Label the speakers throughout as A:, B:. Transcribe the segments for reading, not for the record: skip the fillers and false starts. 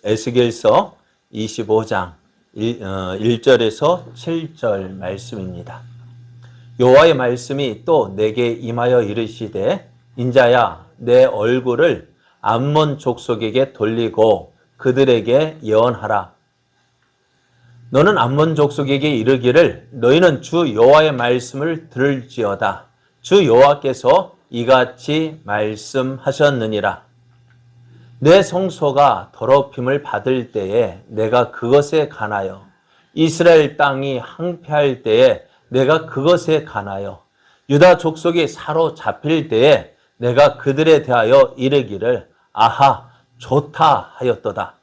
A: 에스겔서 25장 1절에서 7절 말씀입니다. 여호와의 말씀이 또 내게 임하여 이르시되 인자야 내 얼굴을 암몬 족속에게 돌리고 그들에게 예언하라. 너는 암몬 족속에게 이르기를 너희는 주 여호와의 말씀을 들을지어다. 주 여호와께서 이같이 말씀하셨느니라. 내 성소가 더럽힘을 받을 때에 내가 그것에 관하여 이스라엘 땅이 항폐할 때에 내가 그것에 관하여 유다 족속이 사로잡힐 때에 내가 그들에 대하여 이르기를 아하 좋다 하였도다.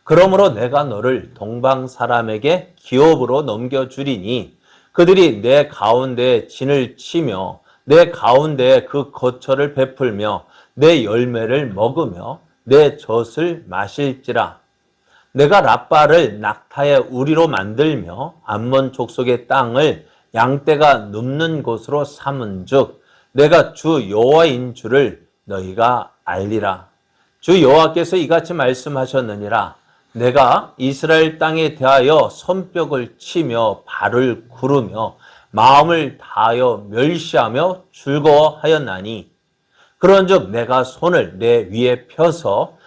A: 그러므로 내가 너를 동방 사람에게 기업으로 넘겨주리니 그들이 내 가운데에 진을 치며 내 가운데에 그 거처를 베풀며 내 열매를 먹으며 내 젖을 마실지라. 내가 랍바를 낙타의 우리로 만들며 암몬 족속의 땅을 양떼가 눕는 곳으로 삼은즉 내가 주 여호와인 줄을 너희가 알리라. 주 여호와께서 이같이 말씀하셨느니라. 내가 이스라엘 땅에 대하여 손뼉을 치며 발을 구르며 마음을 다하여 멸시하며 즐거워하였나니 그런즉 내가 손을 내 위에 펴서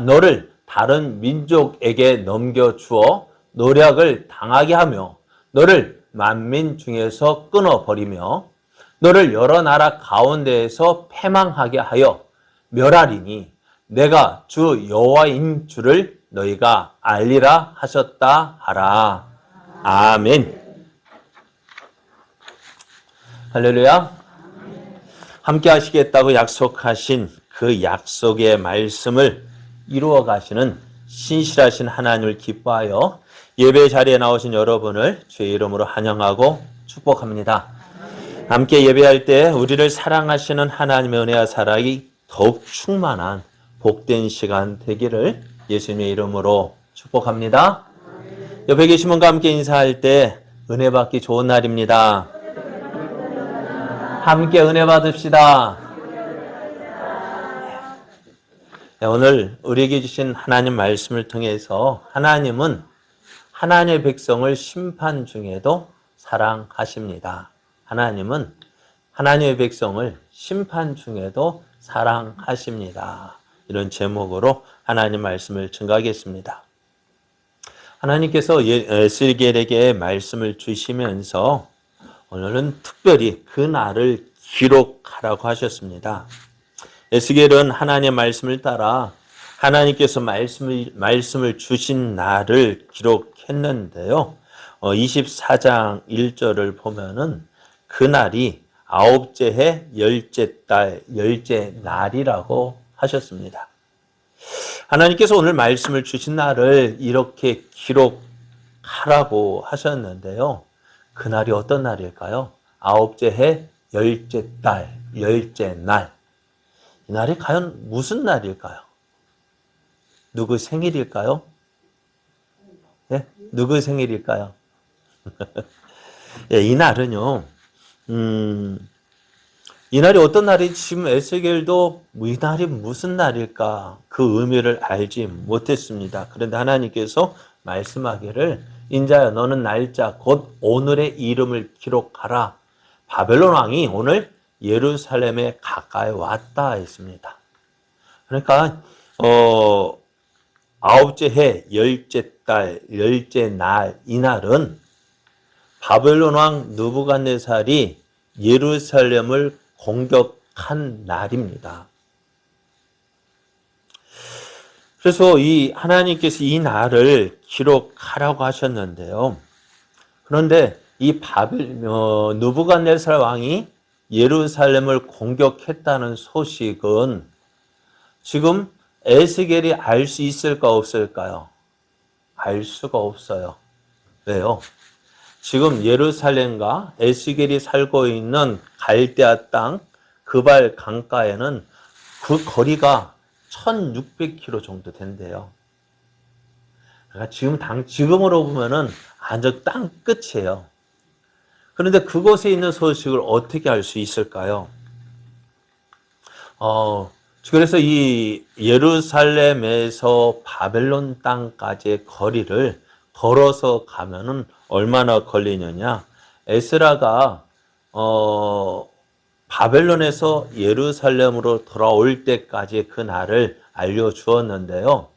A: 너를 다른 민족에게 넘겨주어 노략을 당하게 하며 너를 만민 중에서 끊어버리며 너를 여러 나라 가운데에서 패망하게 하여 멸하리니 내가 주 여호와인 줄을 너희가 알리라 하셨다 하라. 아멘. 할렐루야. 함께 하시겠다고 약속하신 그 약속의 말씀을 이루어 가시는 신실하신 하나님을 기뻐하여 예배 자리에 나오신 여러분을 주의 이름으로 환영하고 축복합니다. 함께 예배할 때 우리를 사랑하시는 하나님의 은혜와 사랑이 더욱 충만한 복된 시간 되기를 예수님의 이름으로 축복합니다. 옆에 계신 분과 함께 인사할 때 은혜 받기 좋은 날입니다. 함께 은혜 받읍시다. 오늘 우리에게 주신 하나님 말씀을 통해서 하나님은 하나님의 백성을 심판 중에도 사랑하십니다. 하나님은 하나님의 백성을 심판 중에도 사랑하십니다. 이런 제목으로 하나님 말씀을 증거하겠습니다. 하나님께서 에스겔에게 말씀을 주시면서 오늘은 특별히 그 날을 기록하라고 하셨습니다. 에스겔은 하나님의 말씀을 따라 하나님께서 말씀을 주신 날을 기록했는데요. 24장 1절을 보면은 그 날이 아홉째 해 열째 달 열째 날이라고 하셨습니다. 하나님께서 오늘 말씀을 주신 날을 이렇게 기록하라고 하셨는데요. 그 날이 어떤 날일까요? 아홉째 해 열째 달 열째 날. 이 날이 과연 무슨 날일까요? 누구 생일일까요? 네? 누구 생일일까요? 이 날은요, 이 날이 어떤 날인지 지금 에스겔도 이 날이 무슨 날일까 그 의미를 알지 못했습니다. 그런데 하나님께서 말씀하기를 인자야 너는 날짜 곧 오늘의 이름을 기록하라. 바벨론 왕이 오늘 예루살렘에 가까이 왔다 했습니다. 그러니까 아홉째 해 열째 달 열째 날 이 날은 바벨론 왕 느부갓네살이 예루살렘을 공격한 날입니다. 그래서 이 하나님께서 이 날을 기록하라고 하셨는데요. 그런데 이 느부갓네살 왕이 예루살렘을 공격했다는 소식은 지금 에스겔이 알 수 있을까 없을까요? 알 수가 없어요. 왜요? 지금 예루살렘과 에스겔이 살고 있는 갈대아 땅 그발 강가에는 그 거리가 1600km 정도 된대요. 그러니까 지금으로 보면은 완전 땅 끝이에요. 그런데 그곳에 있는 소식을 어떻게 알 수 있을까요? 그래서 이 예루살렘에서 바벨론 땅까지의 거리를 걸어서 가면은 얼마나 걸리느냐? 에스라가 바벨론에서 예루살렘으로 돌아올 때까지 그 날을 알려주었는데요.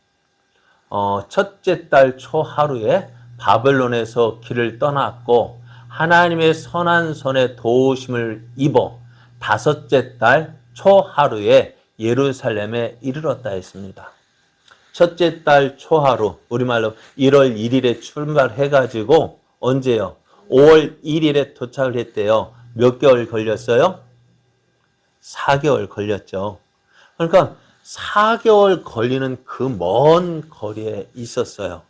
A: 첫째 달 초하루에 바벨론에서 길을 떠났고 하나님의 선한 손에 도우심을 입어 다섯째 달 초하루에 예루살렘에 이르렀다 했습니다. 첫째 달 초하루, 우리말로 1월 1일에 출발해가지고 언제요? 5월 1일에 도착을 했대요. 몇 개월 걸렸어요? 4개월 걸렸죠. 그러니까 4개월 걸리는 그 먼 거리에 있었어요.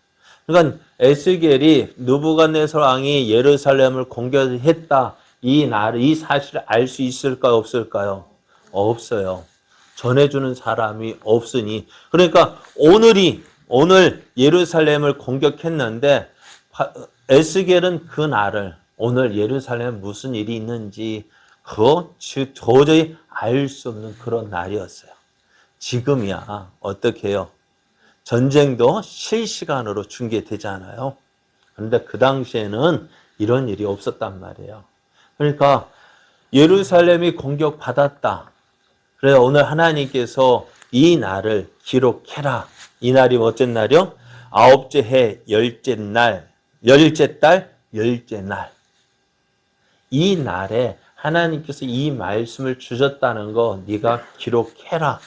A: 그러니까 에스겔이 느부갓네살 왕이 예루살렘을 공격했다. 이 사실을 알 수 있을까요? 없을까요? 없어요. 전해주는 사람이 없으니. 그러니까 오늘 예루살렘을 공격했는데 에스겔은 그 날을 오늘 예루살렘에 무슨 일이 있는지 그거 도저히 알 수 없는 그런 날이었어요. 지금이야 어떻게 해요? 전쟁도 실시간으로 중계되잖아요. 그런데 그 당시에는 이런 일이 없었단 말이에요. 그러니까 예루살렘이 공격받았다. 그래서 오늘 하나님께서 이 날을 기록해라. 이 날이 어쩐 날이요? 아홉째 해, 열째 날, 열째 달, 열째 날. 이 날에 하나님께서 이 말씀을 주셨다는 거 네가 기록해라.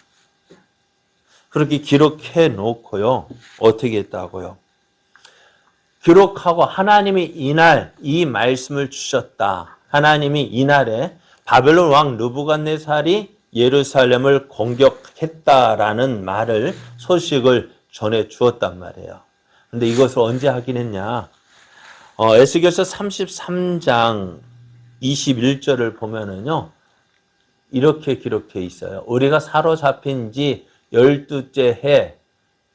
A: 그렇게 기록해 놓고요. 어떻게 했다고요? 기록하고 하나님이 이날 이 말씀을 주셨다. 하나님이 이날에 바벨론 왕 느부갓네살이 예루살렘을 공격했다라는 소식을 전해 주었단 말이에요. 근데 이것을 언제 하긴 했냐? 에스겔서 33장 21절을 보면은요. 이렇게 기록해 있어요. 우리가 사로잡힌 지 12째 해,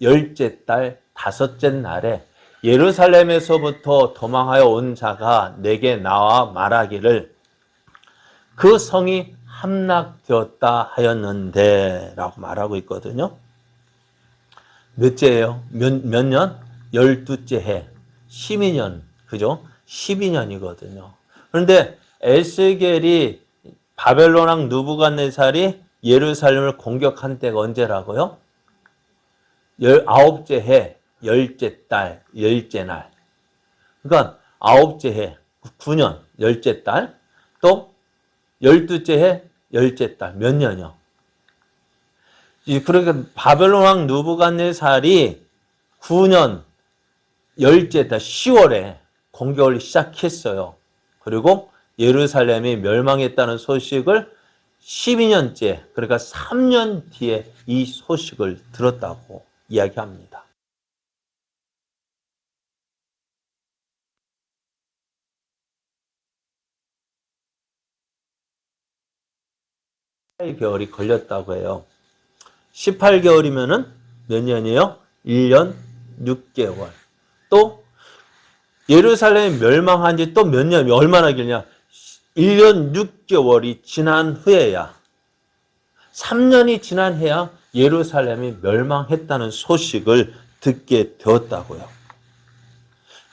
A: 열째 달, 다섯째 날에 예루살렘에서부터 도망하여 온 자가 내게 나와 말하기를 그 성이 함락되었다 하였는데 라고 말하고 있거든요. 몇째예요? 몇 년? 12째 해. 12년. 그죠? 12년이거든요. 그런데 에스겔이 바벨론 왕 느부갓네살이 예루살렘을 공격한 때가 언제라고요? 19째 해, 열째 달, 열째 날. 그러니까 9째 해, 9년, 열째 달, 또 12째 해, 열째 달. 몇 년이요? 그러니까 바벨론 왕 느부갓네살이 9년, 열째 달, 10월에 공격을 시작했어요. 그리고 예루살렘이 멸망했다는 소식을 12년째, 그러니까 3년 뒤에 이 소식을 들었다고 이야기합니다. 개월이 걸렸다고 해요. 18개월이면은 몇 년이에요? 1년 6개월. 또 예루살렘이 멸망한 지 또 몇 년, 얼마나 길냐? 1년 6개월이 지난 후에야 3년이 지난 해야 예루살렘이 멸망했다는 소식을 듣게 되었다고요.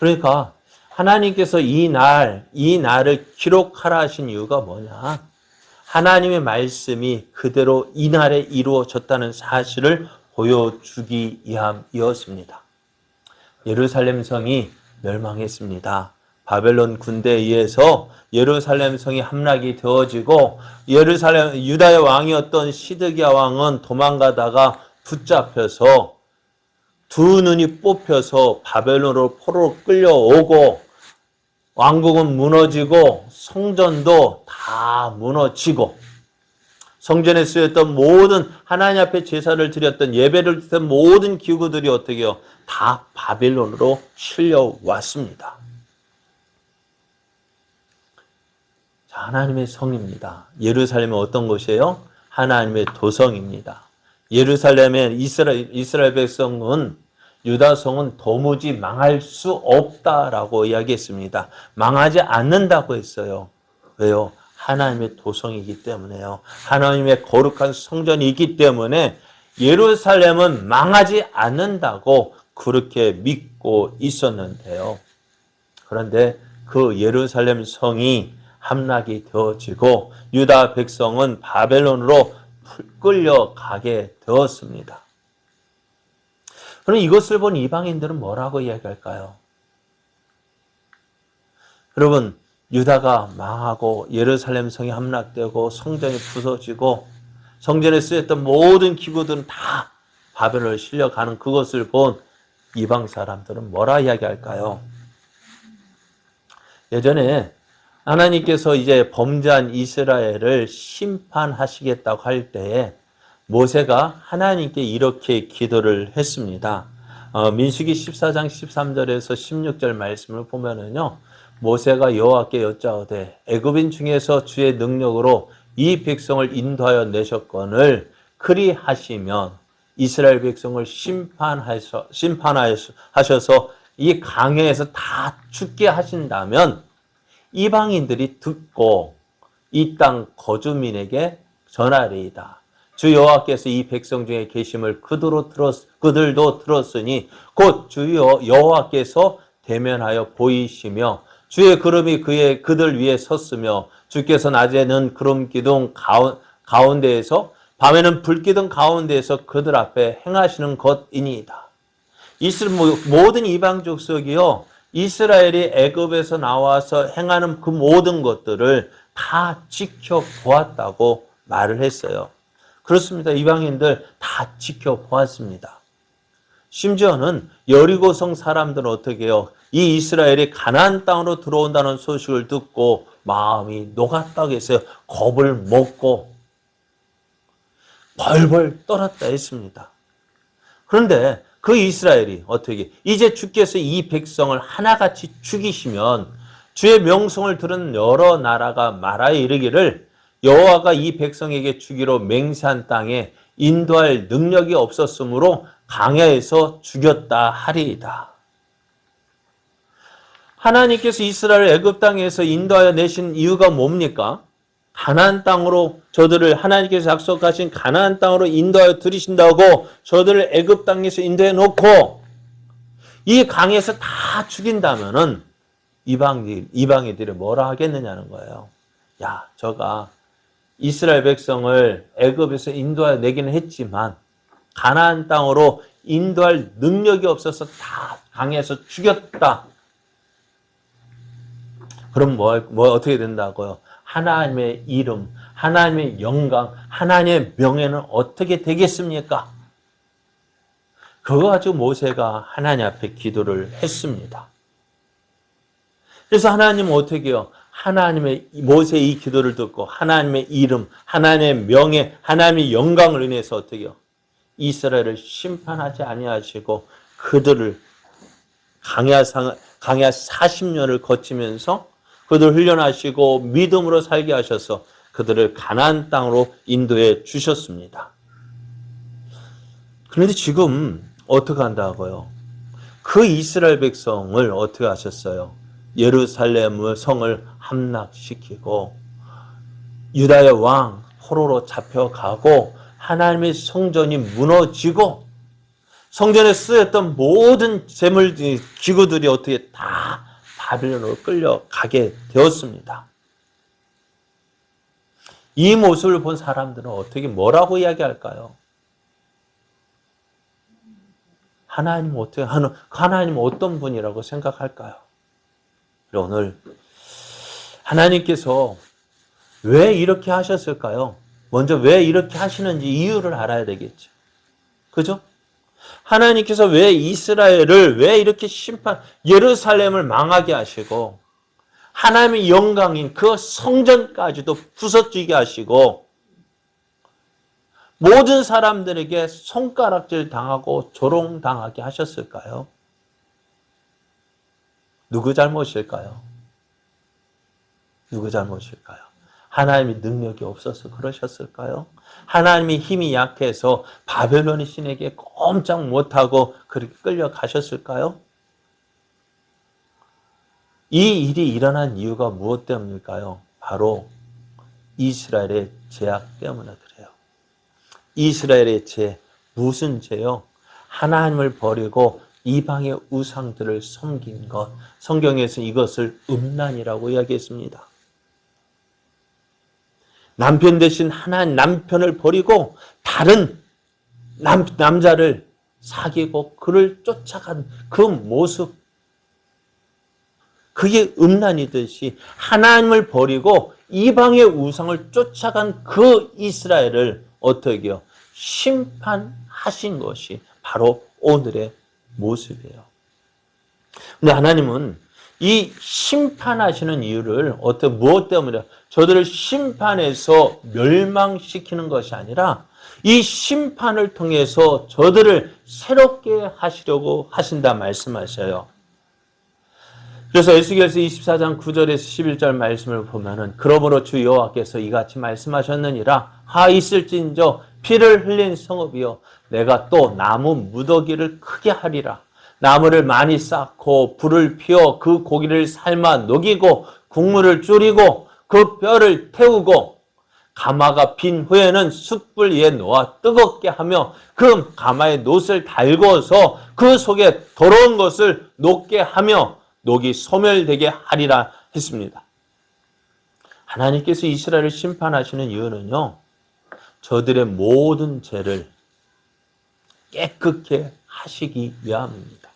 A: 그러니까 하나님께서 이 날을 기록하라 하신 이유가 뭐냐? 하나님의 말씀이 그대로 이 날에 이루어졌다는 사실을 보여주기 위함이었습니다. 예루살렘 성이 멸망했습니다. 바벨론 군대에 의해서 예루살렘 성이 함락이 되어지고 유다의 왕이었던 시드기야 왕은 도망가다가 붙잡혀서 두 눈이 뽑혀서 바벨론으로 포로로 끌려오고 왕국은 무너지고 성전도 다 무너지고 성전에 쓰였던 모든 하나님 앞에 제사를 드렸던 예배를 드렸던 모든 기구들이 어떻게 해요? 다 바벨론으로 실려왔습니다. 하나님의 성입니다. 예루살렘은 어떤 곳이에요? 하나님의 도성입니다. 예루살렘의 이스라엘 백성은 유다 성은 도무지 망할 수 없다라고 이야기했습니다. 망하지 않는다고 했어요. 왜요? 하나님의 도성이기 때문에요. 하나님의 거룩한 성전이기 때문에 예루살렘은 망하지 않는다고 그렇게 믿고 있었는데요. 그런데 그 예루살렘 성이 함락이 되어지고 유다 백성은 바벨론으로 끌려가게 되었습니다. 그럼 이것을 본 이방인들은 뭐라고 이야기할까요? 여러분, 유다가 망하고 예루살렘 성이 함락되고 성전이 부서지고 성전에 쓰였던 모든 기구들은 다 바벨론에 실려가는 그것을 본 이방 사람들은 뭐라 이야기할까요? 예전에 하나님께서 이제 범죄한 이스라엘을 심판하시겠다고 할 때에 모세가 하나님께 이렇게 기도를 했습니다. 민수기 14장 13절에서 16절 말씀을 보면은요, 모세가 여호와께 여짜오되 애굽인 중에서 주의 능력으로 이 백성을 인도하여 내셨거늘 그리하시면 이스라엘 백성을 심판하셔서 이 강야에서 다 죽게 하신다면 이방인들이 듣고 이 땅 거주민에게 전하리이다. 주 여호와께서 이 백성 중에 계심을 그들도 들었으니 곧 주 여호와께서 대면하여 보이시며 주의 구름이 그들 위에 섰으며 주께서 낮에는 구름 기둥 가운데에서 밤에는 불 기둥 가운데에서 그들 앞에 행하시는 것이니이다. 모든 이방 족속이요 이스라엘이 애굽에서 나와서 행하는 그 모든 것들을 다 지켜보았다고 말을 했어요. 그렇습니다. 이방인들 다 지켜보았습니다. 심지어는 여리고성 사람들은 어떻게 해요? 이 이스라엘이 가나안 땅으로 들어온다는 소식을 듣고 마음이 녹았다고 했어요. 겁을 먹고 벌벌 떨었다 했습니다. 그런데 그 이스라엘이 어떻게 이제 주께서 이 백성을 하나같이 죽이시면 주의 명성을 들은 여러 나라가 말하여 이르기를 여호와가 이 백성에게 주기로 맹세한 땅에 인도할 능력이 없었으므로 강야에서 죽였다 하리이다. 하나님께서 이스라엘 애굽 땅에서 인도하여 내신 이유가 뭡니까? 가나안 땅으로 저들을 하나님께서 약속하신 가나안 땅으로 인도하여 들이신다고 저들을 애굽 땅에서 인도해 놓고 이 강에서 다 죽인다면은 이방인들이 뭐라 하겠느냐는 거예요. 야, 저가 이스라엘 백성을 애굽에서 인도하여 내기는 했지만 가나안 땅으로 인도할 능력이 없어서 다 강에서 죽였다. 그럼 뭐 어떻게 된다고요? 하나님의 이름, 하나님의 영광, 하나님의 명예는 어떻게 되겠습니까? 그거 가지고 모세가 하나님 앞에 기도를 했습니다. 그래서 하나님은 어떻게 해요? 하나님의 모세의 이 기도를 듣고 하나님의 이름, 하나님의 명예, 하나님의 영광을 인해서 어떻게 해요? 이스라엘을 심판하지 아니하시고 그들을 강야 40년을 거치면서 그들을 훈련하시고 믿음으로 살게 하셔서 그들을 가나안 땅으로 인도해 주셨습니다. 그런데 지금 어떻게 한다고요? 그 이스라엘 백성을 어떻게 하셨어요? 예루살렘 성을 함락시키고 유다의 왕 포로로 잡혀가고 하나님의 성전이 무너지고 성전에 쓰였던 모든 재물 기구들이 어떻게 다 바빌론으로 끌려가게 되었습니다. 이 모습을 본 사람들은 어떻게 뭐라고 이야기할까요? 하나님은 어떤 분이라고 생각할까요? 오늘 하나님께서 왜 이렇게 하셨을까요? 먼저 왜 이렇게 하시는지 이유를 알아야 되겠죠. 그죠? 하나님께서 왜 이스라엘을 왜 이렇게 예루살렘을 망하게 하시고 하나님의 영광인 그 성전까지도 부서지게 하시고 모든 사람들에게 손가락질 당하고 조롱당하게 하셨을까요? 누구 잘못일까요? 누구 잘못일까요? 하나님의 능력이 없어서 그러셨을까요? 하나님의 힘이 약해서 바벨론의 신에게 꼼짝 못하고 그렇게 끌려가셨을까요? 이 일이 일어난 이유가 무엇 때문일까요? 바로 이스라엘의 죄악 때문에 그래요. 이스라엘의 죄, 무슨 죄요? 하나님을 버리고 이방의 우상들을 섬긴 것. 성경에서 이것을 음란이라고 이야기했습니다. 남편 대신 하나님 남편을 버리고 다른 남자를 사귀고 그를 쫓아간 그 모습, 그게 음란이듯이 하나님을 버리고 이방의 우상을 쫓아간 그 이스라엘을 어떻게 해요? 심판하신 것이 바로 오늘의 모습이에요. 근데 하나님은 이 심판하시는 이유를 무엇 때문에 저들을 심판해서 멸망시키는 것이 아니라 이 심판을 통해서 저들을 새롭게 하시려고 하신다 말씀하셔요. 그래서 에스겔서 24장 9절에서 11절 말씀을 보면은 그러므로 주 여호와께서 이같이 말씀하셨느니라 하 있을진저 피를 흘린 성읍이여 내가 또 나무 무더기를 크게 하리라. 나무를 많이 쌓고 불을 피워 그 고기를 삶아 녹이고 국물을 졸이고 그 뼈를 태우고 가마가 빈 후에는 숯불 위에 놓아 뜨겁게 하며 그 가마에 놋을 달궈서 그 속에 더러운 것을 녹게 하며 녹이 소멸되게 하리라 했습니다. 하나님께서 이스라엘을 심판하시는 이유는요, 저들의 모든 죄를 깨끗게 하시기 위함입니다.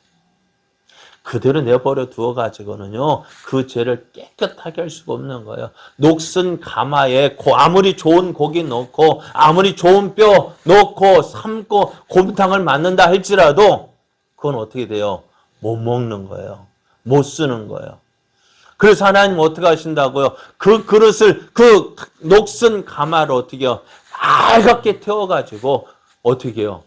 A: 그대로 내버려 두어가지고는요, 그 죄를 깨끗하게 할 수가 없는 거예요. 녹슨 가마에 아무리 좋은 고기 넣고, 아무리 좋은 뼈 넣고, 삶고, 곰탕을 만든다 할지라도, 그건 어떻게 돼요? 못 먹는 거예요. 못 쓰는 거예요. 그래서 하나님 어떻게 하신다고요? 그 그릇을, 그 녹슨 가마를 어떻게 해요? 빨갛게 태워가지고, 어떻게 해요?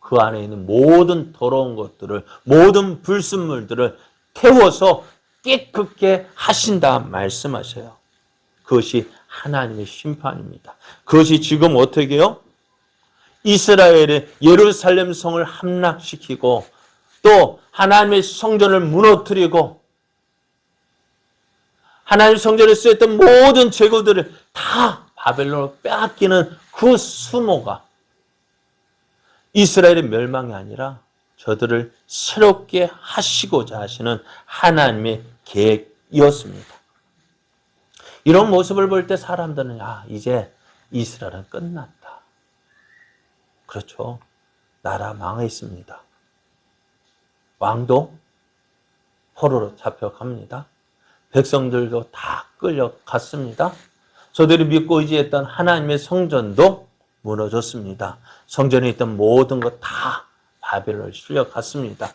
A: 그 안에 있는 모든 더러운 것들을, 모든 불순물들을 태워서 깨끗게 하신다 말씀하셔요. 그것이 하나님의 심판입니다. 그것이 지금 어떻게 해요? 이스라엘의 예루살렘 성을 함락시키고 또 하나님의 성전을 무너뜨리고 하나님 성전에 쓰였던 모든 재고들을 다 바벨론으로 빼앗기는 그 수모가 이스라엘의 멸망이 아니라 저들을 새롭게 하시고자 하시는 하나님의 계획이었습니다. 이런 모습을 볼 때 사람들은 이제 이스라엘은 끝났다. 그렇죠. 나라 망했습니다. 왕도 포로로 잡혀갑니다. 백성들도 다 끌려갔습니다. 저들이 믿고 의지했던 하나님의 성전도 무너졌습니다. 성전에 있던 모든 것 다 바벨론에 실려갔습니다.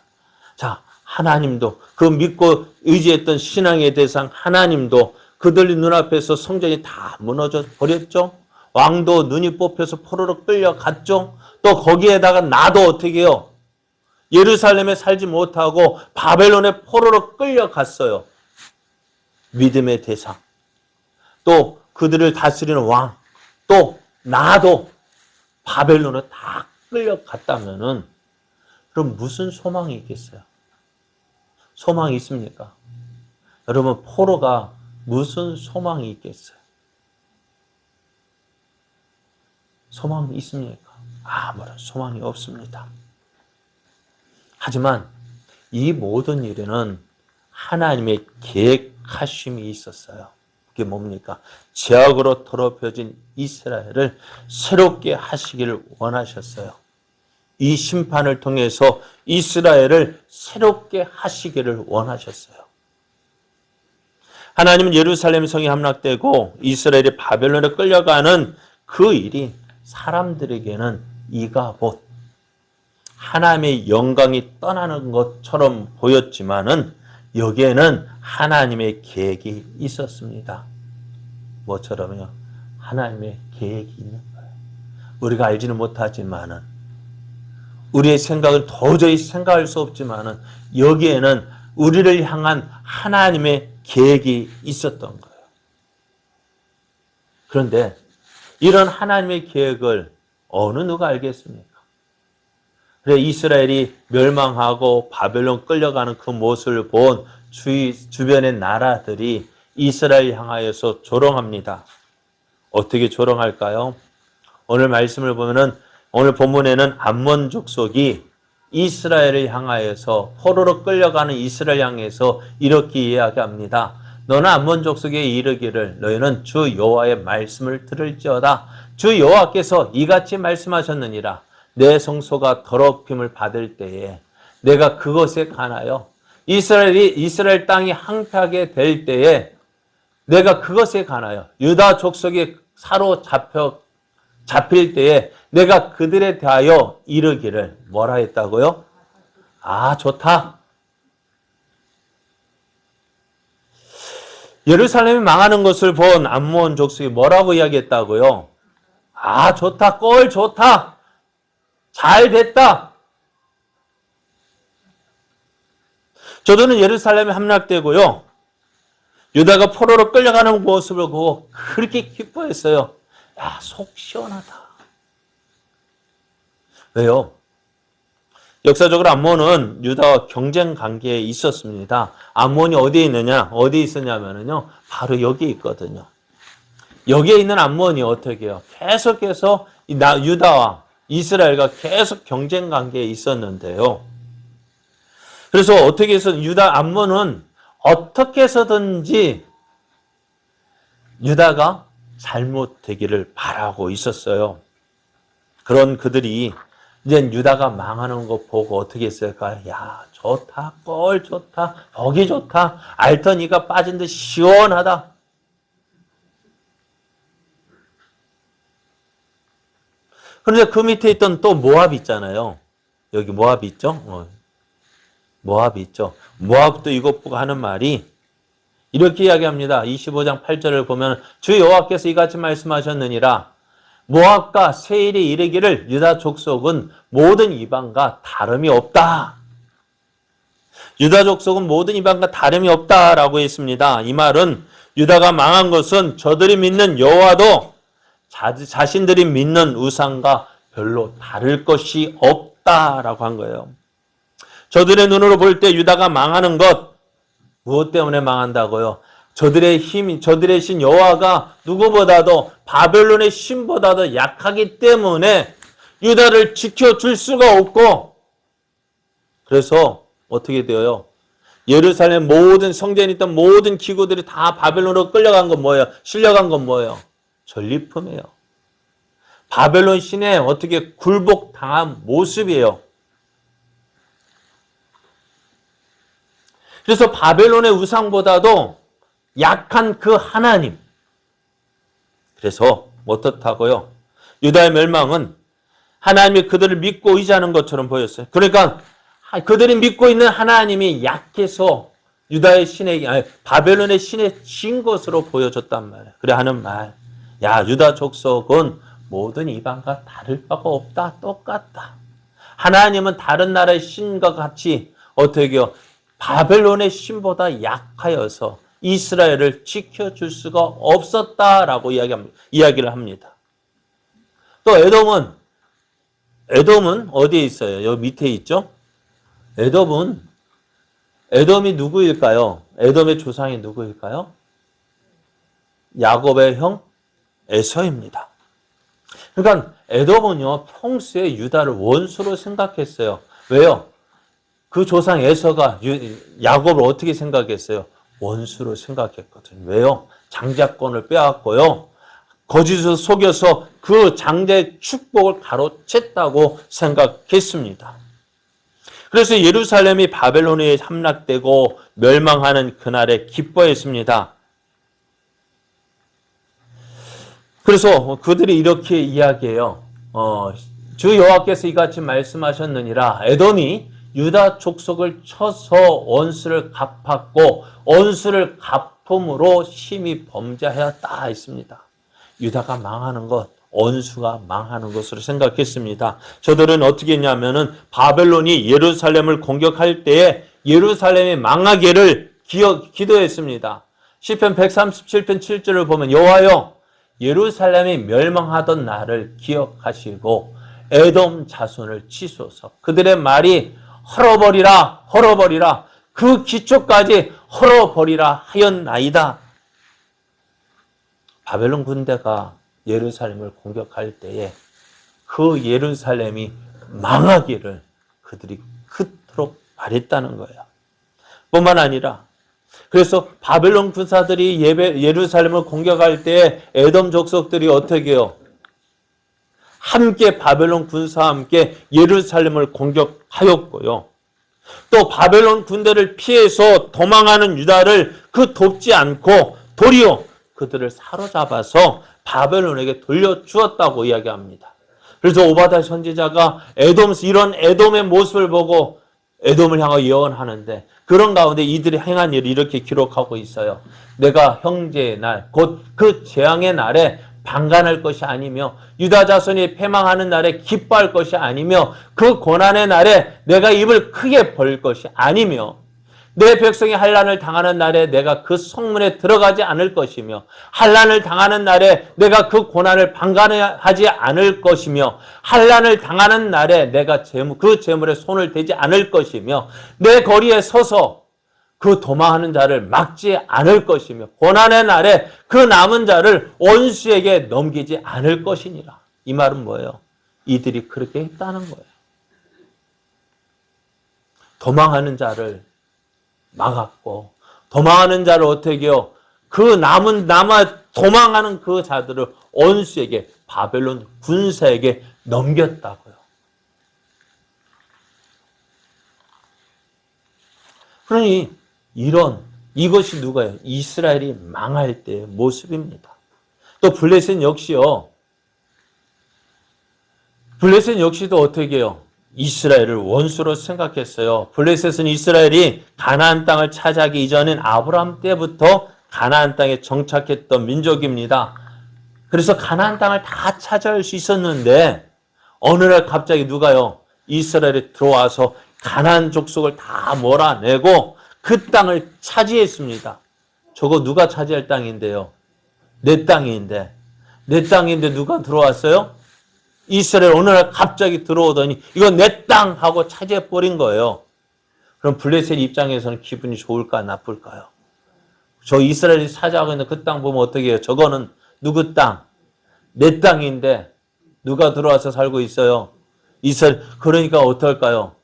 A: 자, 하나님도 그 믿고 의지했던 신앙의 대상 하나님도 그들 눈앞에서 성전이 다 무너져 버렸죠. 왕도 눈이 뽑혀서 포로로 끌려갔죠. 또 거기에다가 나도 어떻게 해요? 예루살렘에 살지 못하고 바벨론의 포로로 끌려갔어요. 믿음의 대상, 또 그들을 다스리는 왕, 또 나도 바벨론에 다 끌려갔다면은 그럼 무슨 소망이 있겠어요? 소망이 있습니까? 여러분, 포로가 무슨 소망이 있겠어요? 소망이 있습니까? 아무런 소망이 없습니다. 하지만 이 모든 일에는 하나님의 계획하심이 있었어요. 그게 뭡니까? 죄악으로 더럽혀진 이스라엘을 새롭게 하시기를 원하셨어요. 이 심판을 통해서 이스라엘을 새롭게 하시기를 원하셨어요. 하나님은 예루살렘 성이 함락되고 이스라엘이 바벨론에 끌려가는 그 일이 사람들에게는 이가봇 하나님의 영광이 떠나는 것처럼 보였지만은 여기에는 하나님의 계획이 있었습니다. 뭐처럼요? 하나님의 계획이 있는 거예요. 우리가 알지는 못하지만은 우리의 생각은 도저히 생각할 수 없지만은 여기에는 우리를 향한 하나님의 계획이 있었던 거예요. 그런데 이런 하나님의 계획을 어느 누가 알겠습니까? 그래 이스라엘이 멸망하고 바벨론 끌려가는 그 모습을 본 주변의 나라들이 이스라엘 향하여서 조롱합니다. 어떻게 조롱할까요? 오늘 말씀을 보면은 오늘 본문에는 암몬 족속이 이스라엘을 향하여서 포로로 끌려가는 이스라엘 향해서 이렇게 이야기합니다. 너는 암몬 족속에 이르기를 너희는 주 여호와의 말씀을 들을지어다. 주 여호와께서 이같이 말씀하셨느니라. 내 성소가 더럽힘을 받을 때에 내가 그것에 관하여 이스라엘 땅이 항폐하게 될 때에 내가 그것에 관하여 유다 족속이 잡힐 때에 내가 그들에 대하여 이르기를 뭐라 했다고요? 아, 좋다. 예루살렘이 망하는 것을 본 암몬 족속이 뭐라고 이야기했다고요? 아, 좋다. 꼴 좋다. 잘 됐다. 저들은 예루살렘이 함락되고요. 유다가 포로로 끌려가는 모습을 보고 그렇게 기뻐했어요. 야, 속 시원하다. 왜요? 역사적으로 암몬은 유다와 경쟁 관계에 있었습니다. 암몬이 어디에 있느냐? 어디에 있었냐면요. 바로 여기에 있거든요. 여기에 있는 암몬이 어떻게 해요? 계속해서 유다와 이스라엘과 계속 경쟁 관계에 있었는데요. 그래서 어떻게 해서 암몬은 어떻게 해서든지 유다가 잘못되기를 바라고 있었어요. 그런 그들이 이제 유다가 망하는 거 보고 어떻게 했을까요? 야, 좋다, 꼴 좋다, 보기 좋다, 알더니가 빠진 듯 시원하다. 그런데 그 밑에 있던 또 모압이 있잖아요. 여기 모압이 있죠? 모압이 있죠. 모압도 이것 보고 하는 말이 이렇게 이야기합니다. 25장 8절을 보면 주 여호와께서 이같이 말씀하셨느니라. 모압과 세일이 이르기를 유다 족속은 모든 이방과 다름이 없다. 유다 족속은 모든 이방과 다름이 없다라고 했습니다. 이 말은 유다가 망한 것은 저들이 믿는 여호와도 자신들이 믿는 우상과 별로 다를 것이 없다라고 한 거예요. 저들의 눈으로 볼 때 유다가 망하는 것 무엇 때문에 망한다고요? 저들의 힘, 저들의 신 여호와가 누구보다도 바벨론의 신보다도 약하기 때문에 유다를 지켜줄 수가 없고 그래서 어떻게 되어요? 예루살렘 모든 성전에 있던 모든 기구들이 다 바벨론으로 끌려간 건 뭐예요? 실려간 건 뭐예요? 전리품이에요. 바벨론 신에 어떻게 굴복당한 모습이에요. 그래서 바벨론의 우상보다도 약한 그 하나님. 그래서 어떻다고요? 유다의 멸망은 하나님이 그들을 믿고 의지하는 것처럼 보였어요. 그러니까 그들이 믿고 있는 하나님이 약해서 유다의 바벨론의 신에 진 것으로 보여줬단 말이에요. 그래 하는 말. 야, 유다 족속은 모든 이방과 다를 바가 없다. 똑같다. 하나님은 다른 나라의 신과 같이 어떻게 해요? 바벨론의 신보다 약하여서 이스라엘을 지켜줄 수가 없었다라고 이야기를 합니다. 또 에돔은 어디에 있어요? 여기 밑에 있죠? 에돔이 누구일까요? 에돔의 조상이 누구일까요? 야곱의 형 에서입니다. 그러니까 에돔은요, 평소에 유다를 원수로 생각했어요. 왜요? 그 조상 에서가 야곱을 어떻게 생각했어요? 원수로 생각했거든요. 왜요? 장자권을 빼앗고요. 거짓으로 속여서 그 장자의 축복을 가로챘다고 생각했습니다. 그래서 예루살렘이 바벨론에 함락되고 멸망하는 그날에 기뻐했습니다. 그래서 그들이 이렇게 이야기해요. 주 여호와께서 이같이 말씀하셨느니라. 에돔이 유다 족속을 쳐서 원수를 갚았고 원수를 갚음으로 심히 범죄하였다 했습니다. 유다가 망하는 것, 원수가 망하는 것으로 생각했습니다. 저들은 어떻게 했냐면은 바벨론이 예루살렘을 공격할 때에 예루살렘이 망하기를 기도했습니다. 시편 137편 7절을 보면 여호와여 예루살렘이 멸망하던 날을 기억하시고 에돔 자손을 치소서. 그들의 말이 헐어버리라 그 기초까지 헐어버리라 하였나이다. 바벨론 군대가 예루살렘을 공격할 때에 그 예루살렘이 망하기를 그들이 그토록 바랬다는 거예요. 뿐만 아니라 그래서 바벨론 군사들이 예루살렘을 공격할 때 에돔 족속들이 어떻게 해요? 함께 바벨론 군사와 함께 예루살렘을 공격하였고요. 또 바벨론 군대를 피해서 도망하는 유다를 돕지 않고 도리어 그들을 사로잡아서 바벨론에게 돌려주었다고 이야기합니다. 그래서 오바댜 선지자가 이런 에돔의 모습을 보고 에돔을 향하여 예언하는데 그런 가운데 이들이 행한 일을 이렇게 기록하고 있어요. 내가 형제의 날, 곧 그 재앙의 날에 방관할 것이 아니며 유다 자손이 패망하는 날에 기뻐할 것이 아니며 그 고난의 날에 내가 입을 크게 벌 것이 아니며 내 백성이 환난을 당하는 날에 내가 그 성문에 들어가지 않을 것이며 환난을 당하는 날에 내가 그 고난을 방관하지 않을 것이며 환난을 당하는 날에 내가 그 재물에 손을 대지 않을 것이며 내 거리에 서서 그 도망하는 자를 막지 않을 것이며 고난의 날에 그 남은 자를 원수에게 넘기지 않을 것이니라. 이 말은 뭐예요? 이들이 그렇게 했다는 거예요. 도망하는 자를 막았고 도망하는 자를 어떻게 해요? 남아 도망하는 그 자들을 원수에게 바벨론 군사에게 넘겼다고요. 그러니 이것이 누가요? 이스라엘이 망할 때의 모습입니다. 또 블레셋 역시도 어떻게 해요? 이스라엘을 원수로 생각했어요. 블레셋은 이스라엘이 가나안 땅을 차지하기 이전인 아브라함 때부터 가나안 땅에 정착했던 민족입니다. 그래서 가나안 땅을 다 차지할 수 있었는데 어느 날 갑자기 누가요? 이스라엘에 들어와서 가나안 족속을 다 몰아내고 그 땅을 차지했습니다. 저거 누가 차지할 땅인데요? 내 땅인데 누가 들어왔어요? 이스라엘 어느 날 갑자기 들어오더니 이거 내 땅 하고 차지해버린 거예요. 그럼 블레셋 입장에서는 기분이 좋을까 나쁠까요? 저 이스라엘이 차지하고 있는 그 땅 보면 어떻게 해요? 저거는 누구 땅? 내 땅인데 누가 들어와서 살고 있어요? 이스라엘. 그러니까 어떨까요?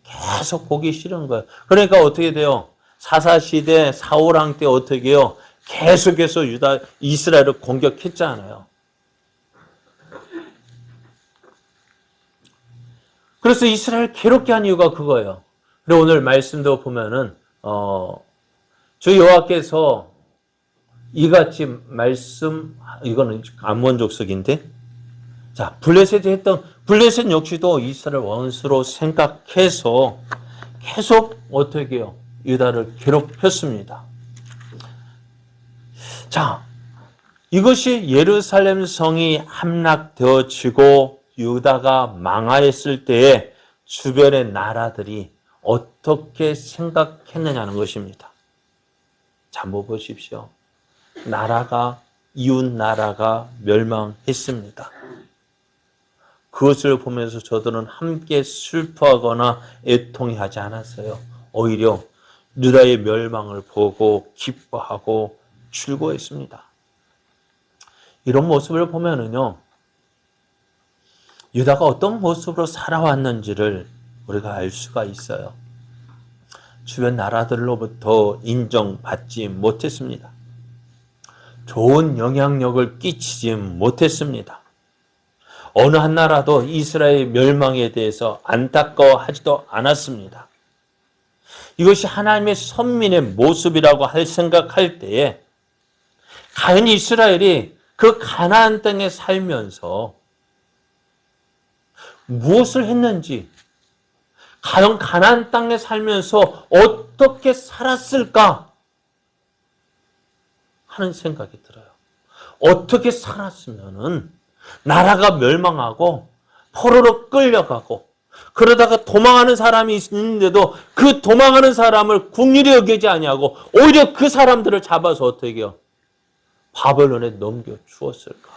A: 계속 보기 싫은 거예요. 그러니까 어떻게 돼요? 사사시대 사울왕 때 어떻게 해요? 계속해서 이스라엘을 공격했잖아요. 그래서 이스라엘을 괴롭게 한 이유가 그거예요. 그리고 오늘 말씀도 보면은 주 여호와께서 이같이 이거는 암몬 족속인데, 자 블레셋 역시도 이스라엘 원수로 생각해서 계속 어떻게 해요? 유다를 괴롭혔습니다. 자, 이것이 예루살렘 성이 함락되어지고 유다가 망하였을 때에 주변의 나라들이 어떻게 생각했느냐는 것입니다. 자, 한번 보십시오. 이웃 나라가 멸망했습니다. 그것을 보면서 저들은 함께 슬퍼하거나 애통하지 않았어요. 오히려 유다의 멸망을 보고 기뻐하고 즐거워했습니다. 이런 모습을 보면은요, 유다가 어떤 모습으로 살아왔는지를 우리가 알 수가 있어요. 주변 나라들로부터 인정받지 못했습니다. 좋은 영향력을 끼치지 못했습니다. 어느 한 나라도 이스라엘 멸망에 대해서 안타까워하지도 않았습니다. 이것이 하나님의 선민의 모습이라고 생각할 때에 과연 이스라엘이 그 가나안 땅에 살면서 무엇을 했는지, 과연 가나안 땅에 살면서 어떻게 살았을까 하는 생각이 들어요. 어떻게 살았으면은 나라가 멸망하고 포로로 끌려가고 그러다가 도망하는 사람이 있는데도 그 도망하는 사람을 긍휼히 여기지 아니하고 오히려 그 사람들을 잡아서 어떻게 해요? 바벨론에 넘겨 주었을까?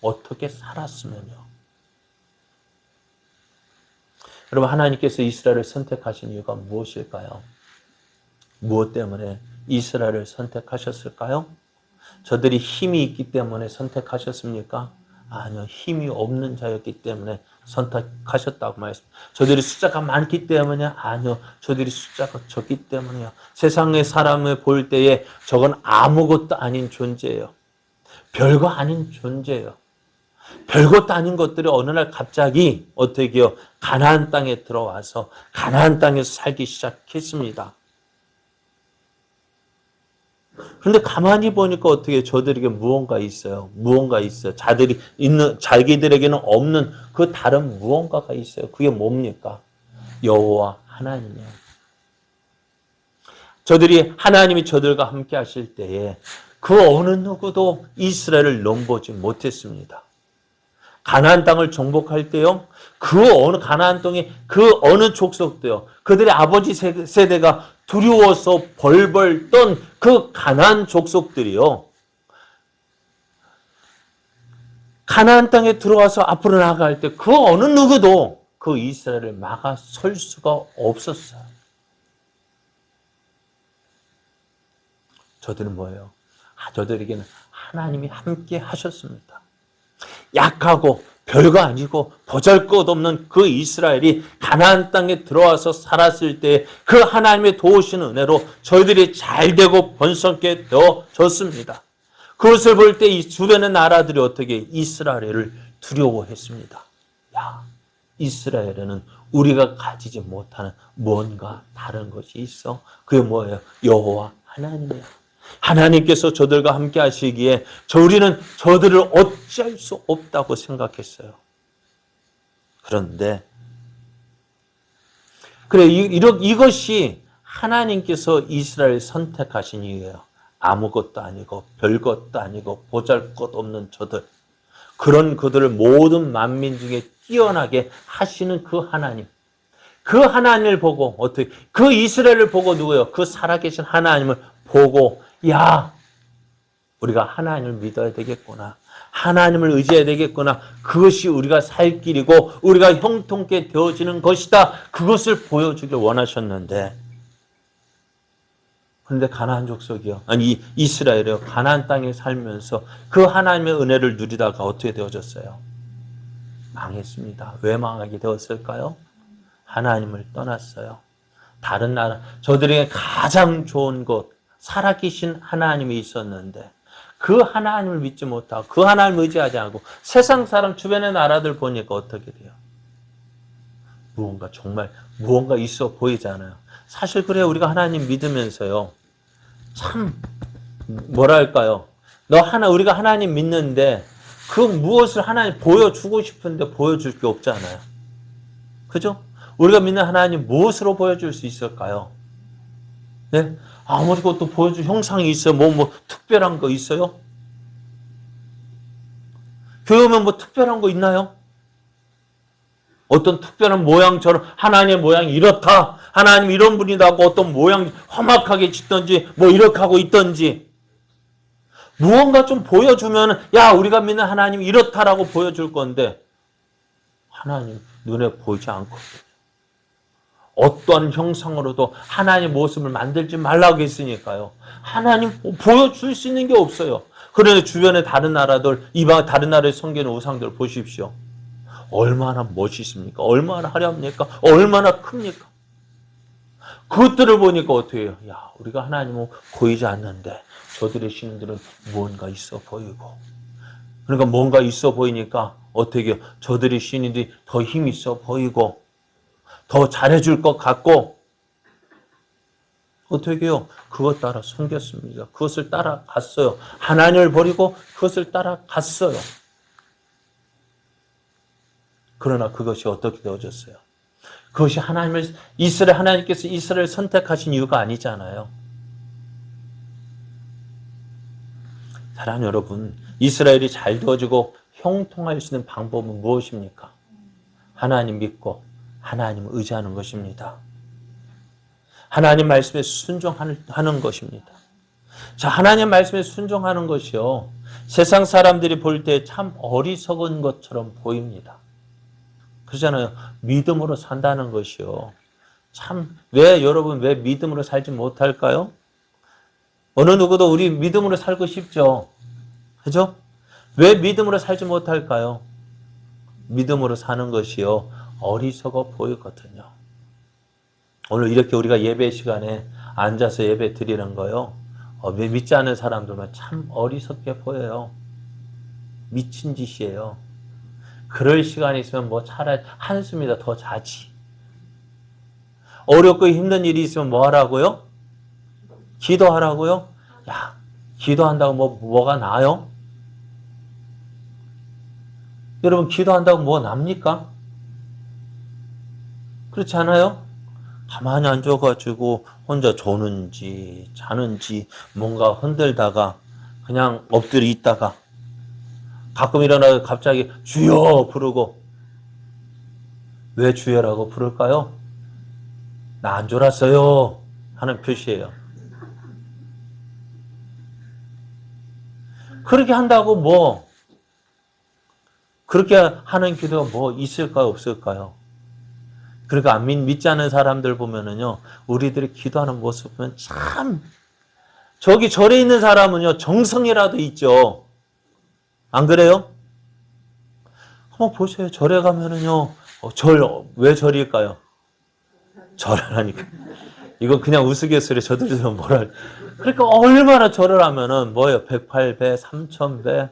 A: 어떻게 살았으면요? 여러분, 하나님께서 이스라엘을 선택하신 이유가 무엇일까요? 무엇 때문에 이스라엘을 선택하셨을까요? 저들이 힘이 있기 때문에 선택하셨습니까? 아니요. 힘이 없는 자였기 때문에 선택하셨다고 말했습니다. 저들이 숫자가 많기 때문에 아니요. 저들이 숫자가 적기 때문에요. 세상의 사람을 볼 때에 저건 아무것도 아닌 존재예요. 별거 아닌 존재예요. 별것도 아닌 것들이 어느 날 갑자기 어떻게 해요? 가나안 땅에 들어와서 가나안 땅에서 살기 시작했습니다. 그런데 가만히 보니까 어떻게 저들에게 무언가 있어요. 무언가 있어요. 자기들에게는 없는 그 다른 무언가가 있어요. 그게 뭡니까? 여호와 하나님이에요. 하나님이 저들과 함께 하실 때에 그 어느 누구도 이스라엘을 넘보지 못했습니다. 가나안 땅을 정복할 때요. 그 어느 가나안 땅의 그 어느 족속도요. 그들의 아버지 세대가 두려워서 벌벌 떤 그 가나안 족속들이요. 가나안 땅에 들어와서 앞으로 나아갈 때 그 어느 누구도 그 이스라엘을 막아설 수가 없었어요. 저들은 뭐예요? 저들에게는 하나님이 함께 하셨습니다. 약하고 별거 아니고 보잘것없는 그 이스라엘이 가나안 땅에 들어와서 살았을 때 그 하나님의 도우시는 은혜로 저희들이 잘되고 번성케 되어졌습니다. 그것을 볼 때 이 주변의 나라들이 어떻게 이스라엘을 두려워했습니다. 야, 이스라엘에는 우리가 가지지 못하는 뭔가 다른 것이 있어. 그게 뭐예요? 여호와 하나님이야. 하나님께서 저들과 함께 하시기에 우리는 저들을 어찌할 수 없다고 생각했어요. 그런데 이것이 하나님께서 이스라엘을 선택하신 이유예요. 아무것도 아니고 별것도 아니고 보잘것없는 저들. 그런 그들을 모든 만민 중에 뛰어나게 하시는 그 하나님. 그 하나님을 보고 어떻게 그 이스라엘을 보고 누구예요? 그 살아계신 하나님을 보고 야, 우리가 하나님을 믿어야 되겠구나. 하나님을 의지해야 되겠구나. 그것이 우리가 살 길이고 우리가 형통케 되어지는 것이다. 그것을 보여주길 원하셨는데 그런데 가나안 족속이요. 아니 이스라엘이요. 가나안 땅에 살면서 그 하나님의 은혜를 누리다가 어떻게 되어졌어요? 망했습니다. 왜 망하게 되었을까요? 하나님을 떠났어요. 다른 나라, 저들에게 가장 좋은 것, 살아계신 하나님이 있었는데 그 하나님을 믿지 못하고 그 하나님을 의지하지 않고 세상 사람 주변의 나라들 보니까 어떻게 돼요? 정말 무언가 있어 보이잖아요. 사실 그래요. 우리가 하나님 믿으면서요. 참 뭐랄까요? 우리가 하나님 믿는데 그 무엇을 하나님 보여주고 싶은데 보여줄 게 없잖아요. 그죠? 우리가 믿는 하나님 무엇으로 보여줄 수 있을까요? 네? 아무것도 보여줄 형상이 있어요. 뭐 특별한 거 있어요? 교회 오면 뭐 특별한 거 있나요? 어떤 특별한 모양처럼 하나님의 모양이 이렇다. 하나님 이런 분이다 하고 어떤 모양 험악하게 짓든지 뭐 이렇게 하고 있든지 무언가 좀 보여주면 야 우리가 믿는 하나님이 이렇다라고 보여줄 건데 하나님 눈에 보이지 않고 어떠한 형상으로도 하나님의 모습을 만들지 말라고 했으니까요. 하나님 보여줄 수 있는 게 없어요. 그런데 주변의 다른 나라들, 다른 나라의 섬기는 우상들 보십시오. 얼마나 멋있습니까? 얼마나 화려합니까? 얼마나 큽니까? 그것들을 보니까 어떻게 해요? 야, 우리가 하나님은 보이지 않는데 저들의 신들은 무언가 있어 보이고 그러니까 뭔가 있어 보이니까 어떻게 해요? 저들의 신들이 더 힘 있어 보이고 더 잘해줄 것 같고 어떻게 해요? 그것 따라 섬겼습니다. 그것을 따라갔어요. 하나님을 버리고 그것을 따라갔어요. 그러나 그것이 어떻게 되어졌어요? 그것이 하나님께서 이스라엘을 선택하신 이유가 아니잖아요. 사랑하는 여러분, 이스라엘이 잘 되어지고 형통할 수 있는 방법은 무엇입니까? 하나님 믿고 하나님을 의지하는 것입니다. 하나님 말씀에 순종하는 것입니다. 자, 하나님 말씀에 순종하는 것이요. 세상 사람들이 볼 때 참 어리석은 것처럼 보입니다. 그렇잖아요. 믿음으로 산다는 것이요. 참, 여러분, 왜 믿음으로 살지 못할까요? 어느 누구도 우리 믿음으로 살고 싶죠. 그죠? 왜 믿음으로 살지 못할까요? 믿음으로 사는 것이요, 어리석어 보이거든요. 오늘 이렇게 우리가 예배 시간에 앉아서 예배 드리는 거요, 믿지 않는 사람들만 참 어리석게 보여요. 미친 짓이에요. 그럴 시간이 있으면 뭐 차라리 한숨이다 더 자지. 어렵고 힘든 일이 있으면 뭐 하라고요? 기도하라고요? 야, 기도한다고 뭐가 나요? 여러분, 기도한다고 뭐 납니까? 그렇지 않아요? 가만히 앉아가지고 혼자 조는지 자는지 뭔가 흔들다가 그냥 엎드려 있다가 가끔 일어나서 갑자기 주여 부르고, 왜 주여라고 부를까요? 나 안 졸았어요 하는 표시예요. 그렇게 한다고 뭐 그렇게 하는 기도가 뭐 있을까요, 없을까요? 그러니까 안 믿지 않는 사람들 보면은요, 우리들이 기도하는 모습 보면 참, 저기 절에 있는 사람은요 정성이라도 있죠. 안 그래요? 한번 보세요. 절에 가면은요, 왜 절일까요? 절하니까. 이거 그냥 우스갯소리 저들이 뭐랄. 그러니까 얼마나 절을 하면은 뭐예요? 108배, 3000배.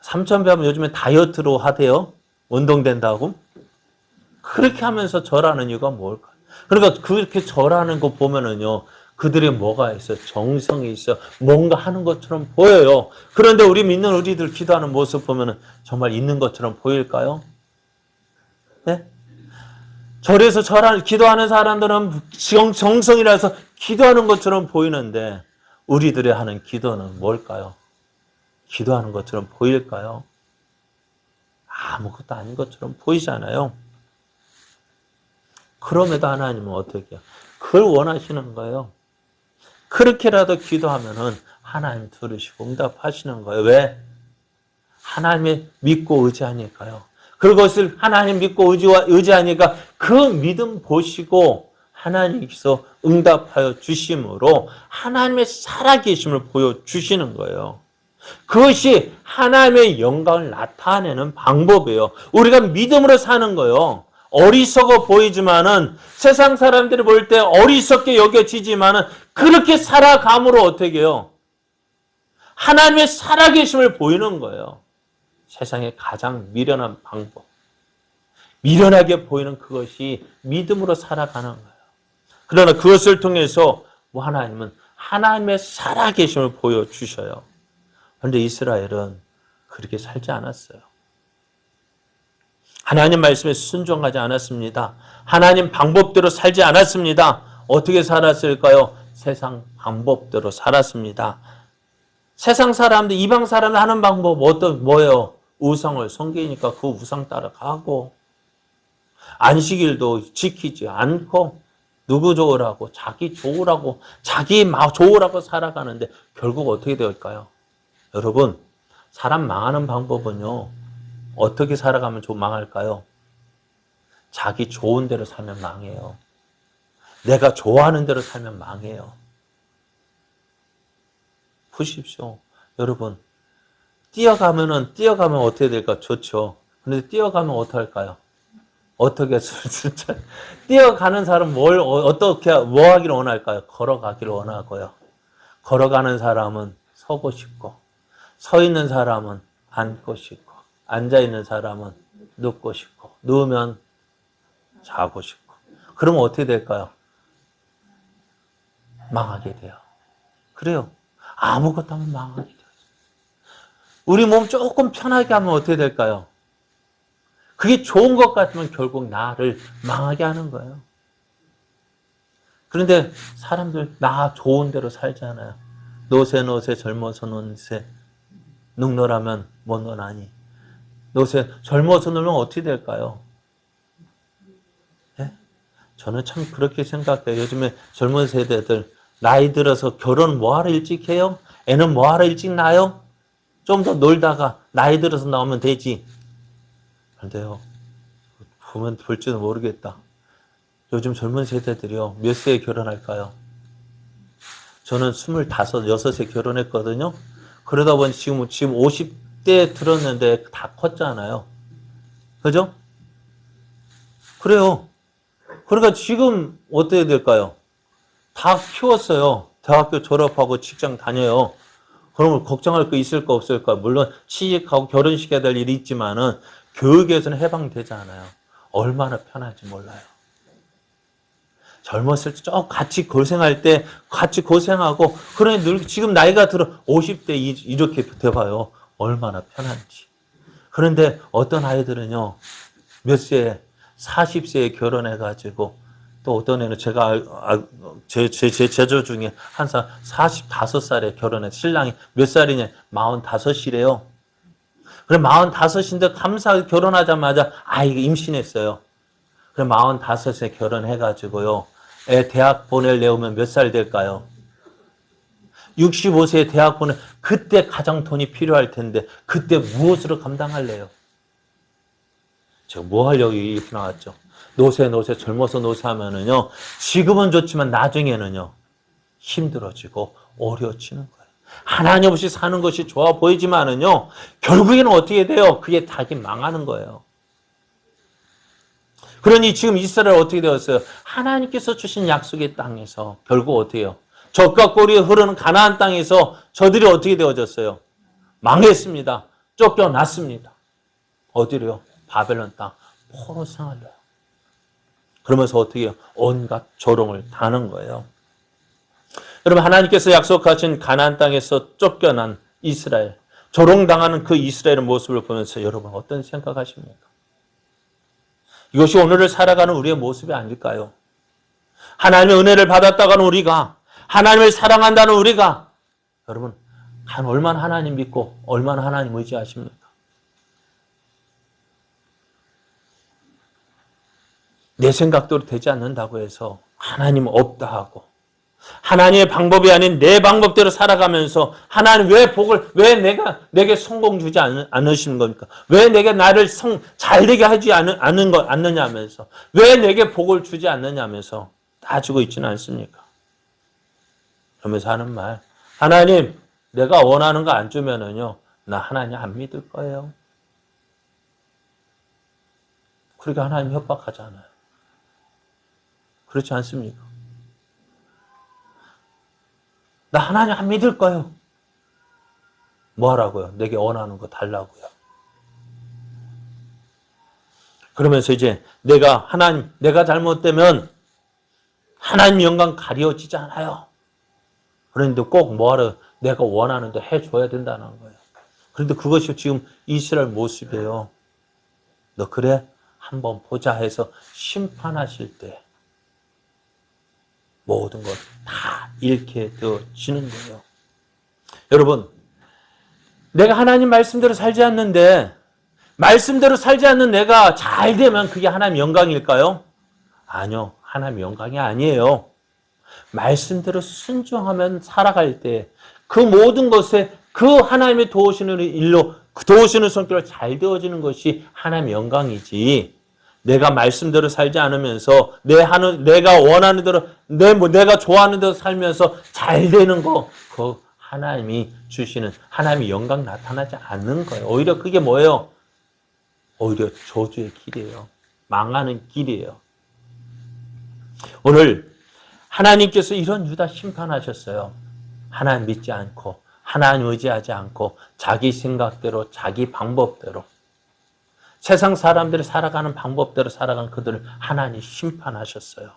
A: 3000배 하면 요즘에 다이어트로 하대요. 운동된다고. 그렇게 하면서 절하는 이유가 뭘까요? 그러니까 그렇게 절하는 거 보면은요, 그들이 뭐가 있어? 정성이 있어. 뭔가 하는 것처럼 보여요. 그런데 우리 믿는 우리들 기도하는 모습 보면은 정말 있는 것처럼 보일까요? 네? 절에서 기도하는 사람들은 정성이라서 기도하는 것처럼 보이는데 우리들이 하는 기도는 뭘까요? 기도하는 것처럼 보일까요? 아무것도 아닌 것처럼 보이잖아요. 그럼에도 하나님은 어떻게 해요? 그걸 원하시는 거예요. 그렇게라도 기도하면은 하나님 들으시고 응답하시는 거예요. 왜? 하나님을 믿고 의지하니까요. 그것을 하나님 믿고 의지하니까 그 믿음 보시고 하나님께서 응답하여 주심으로 하나님의 살아계심을 보여주시는 거예요. 그것이 하나님의 영광을 나타내는 방법이에요. 우리가 믿음으로 사는 거예요. 어리석어 보이지만은 세상 사람들이 볼 때 어리석게 여겨지지만은 그렇게 살아감으로 어떻게 해요? 하나님의 살아계심을 보이는 거예요. 세상의 가장 미련한 방법. 미련하게 보이는 그것이 믿음으로 살아가는 거예요. 그러나 그것을 통해서 하나님은 하나님의 살아계심을 보여주셔요. 그런데 이스라엘은 그렇게 살지 않았어요. 하나님 말씀에 순종하지 않았습니다. 하나님 방법대로 살지 않았습니다. 어떻게 살았을까요? 세상 방법대로 살았습니다. 세상 사람들, 이방 사람들 하는 방법 뭐예요? 우상을 섬기니까 그 우상 따라가고, 안식일도 지키지 않고, 누구 좋으라고, 자기 좋으라고, 자기 좋으라고 살아가는데 결국 어떻게 될까요? 여러분, 사람 망하는 방법은요, 어떻게 살아가면 좀 망할까요? 자기 좋은 대로 살면 망해요. 내가 좋아하는 대로 살면 망해요. 보십시오. 여러분, 뛰어가면 어떻게 될까? 좋죠. 그런데 뛰어가면 어떻게 할까요? 어떻게, 진짜, 뛰어가는 사람 뭐 하기를 원할까요? 걸어가기를 원하고요. 걸어가는 사람은 서고 싶고, 서 있는 사람은 앉고 싶고, 앉아 있는 사람은 눕고 싶고, 누우면 자고 싶고. 그러면 어떻게 될까요? 망하게 돼요. 그래요. 아무것도 하면 망하게 돼요. 우리 몸 조금 편하게 하면 어떻게 될까요? 그게 좋은 것 같으면 결국 나를 망하게 하는 거예요. 그런데 사람들 나 좋은 대로 살잖아요. 노세 젊어서 논세 눅노라면 못 논하니. 노세 젊어서 놀면 어떻게 될까요? 네? 저는 참 그렇게 생각해요. 요즘에 젊은 세대들 나이 들어서 결혼 뭐하러 일찍 해요? 애는 뭐하러 일찍 낳아요? 좀 더 놀다가 나이 들어서 나오면 되지. 그런데요, 보면 볼지도 모르겠다. 요즘 젊은 세대들이요, 몇 세에 결혼할까요? 저는 25, 6에 결혼했거든요. 그러다 보니 지금 50대에 들었는데 다 컸잖아요. 그죠? 그래요. 그러니까 지금 어떻게 될까요? 다 키웠어요. 대학교 졸업하고 직장 다녀요. 그러면 걱정할 거 있을까 없을까? 물론 취직하고 결혼시켜야 될 일이 있지만은 교육에서는 해방되잖아요. 얼마나 편한지 몰라요. 젊었을 때 쭉 같이 고생할 때 같이 고생하고 그러니 지금 나이가 들어 50대 이렇게 돼봐요. 얼마나 편한지. 그런데 어떤 아이들은요. 몇 세에 40세에 결혼해가지고 또 어떤 애는 제 제조 중에 한 살 45살에 결혼해. 신랑이 몇 살이냐? 45이래요. 그래 45인데 감사하게 결혼하자마자 아이가 임신했어요. 그래 45세 결혼해가지고요. 애 대학 보내려면 몇 살 될까요? 65세에 대학 보내 그때 가장 돈이 필요할 텐데 그때 무엇으로 감당할래요? 제가 뭐 하려고 이렇게 나왔죠? 노세 젊어서 노세하면은요. 지금은 좋지만 나중에는요. 힘들어지고 어려워지는 거예요. 하나님 없이 사는 것이 좋아 보이지만은요. 결국에는 어떻게 돼요? 그게 다 망하는 거예요. 그러니 지금 이스라엘 어떻게 되었어요? 하나님께서 주신 약속의 땅에서 결국 어떻게 해요? 젖과 꿀이 흐르는 가나안 땅에서 저들이 어떻게 되어졌어요? 망했습니다. 쫓겨났습니다. 어디로요? 바벨론 땅. 포로 생활로요. 그러면서 어떻게 해요? 온갖 조롱을 당하는 거예요. 여러분 하나님께서 약속하신 가나안 땅에서 쫓겨난 이스라엘, 조롱당하는 그 이스라엘의 모습을 보면서 여러분 어떤 생각하십니까? 이것이 오늘을 살아가는 우리의 모습이 아닐까요? 하나님의 은혜를 받았다가는 우리가, 하나님을 사랑한다는 우리가, 여러분, 얼마나 하나님 믿고, 얼마나 하나님 의지하십니까? 내 생각대로 되지 않는다고 해서 하나님 없다 하고, 하나님의 방법이 아닌 내 방법대로 살아가면서 하나님 왜 내게 성공 주지 않으시는 겁니까? 왜 내게 나를 잘되게 하지 않느냐 하면서 왜 내게 복을 주지 않느냐 하면서 따지고 있지는 않습니까? 그러면서 하는 말, 하나님 내가 원하는 거 안 주면은요 나 하나님 안 믿을 거예요. 그러니까 하나님 협박하잖아요. 그렇지 않습니까? 나 하나님 안 믿을 거예요. 뭐 하라고요? 내게 원하는 거 달라고요. 그러면서 이제 내가 잘못되면 하나님 영광 가려지지 않아요. 그런데 꼭 뭐하러 내가 원하는 데 해줘야 된다는 거예요. 그런데 그것이 지금 이스라엘 모습이에요. 너 그래? 한번 보자 해서 심판하실 때 모든 것 다 잃게 되어지는 거예요. 여러분, 내가 하나님 말씀대로 살지 않는데 말씀대로 살지 않는 내가 잘 되면 그게 하나님 영광일까요? 아니요. 하나님 영광이 아니에요. 말씀대로 순종하면 살아갈 때 그 모든 것에 그 하나님의 도우시는 일로 도우시는 손길로 잘 되어지는 것이 하나님 영광이지. 내가 말씀대로 살지 않으면서 내가 원하는 대로 내가 좋아하는 대로 살면서 잘 되는 거 그 하나님이 주시는 하나님의 영광 나타나지 않는 거예요. 오히려 그게 뭐예요? 오히려 저주의 길이에요. 망하는 길이에요. 오늘 하나님께서 이런 유다 심판하셨어요. 하나님 믿지 않고 하나님 의지하지 않고 자기 생각대로 자기 방법대로 세상 사람들이 살아가는 방법대로 살아간 그들을 하나님 심판하셨어요.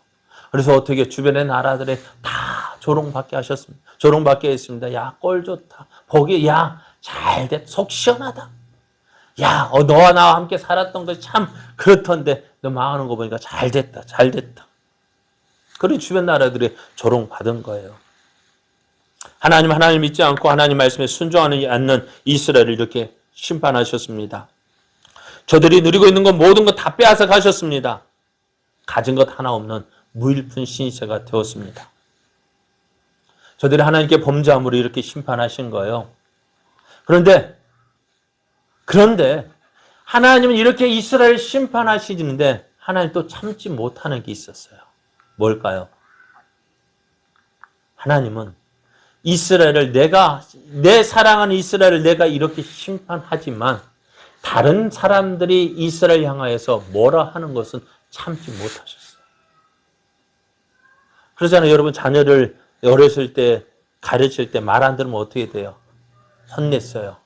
A: 그래서 어떻게 주변의 나라들이 다 조롱받게 하셨습니다. 조롱받게 했습니다. 야, 꼴 좋다. 보기, 야, 잘 됐다. 속 시원하다. 야, 너와 나와 함께 살았던 것이 참 그렇던데 너 망하는 거 보니까 잘 됐다. 잘 됐다. 그리고 주변 나라들이 조롱받은 거예요. 하나님 믿지 않고 하나님 말씀에 순종하지 않는 이스라엘을 이렇게 심판하셨습니다. 저들이 누리고 있는 것 모든 것 다 빼앗아 가셨습니다. 가진 것 하나 없는 무일푼 신세가 되었습니다. 저들이 하나님께 범죄함으로 이렇게 심판하신 거예요. 그런데 하나님은 이렇게 이스라엘을 심판하시는데 하나님 또 참지 못하는 게 있었어요. 뭘까요? 하나님은 이스라엘을 내 사랑하는 이스라엘을 내가 이렇게 심판하지만 다른 사람들이 이스라엘 향하여서 뭐라 하는 것은 참지 못하셨어요. 그러잖아요. 여러분 자녀를 어렸을 때 가르칠 때 말 안 들으면 어떻게 돼요? 혼냈어요.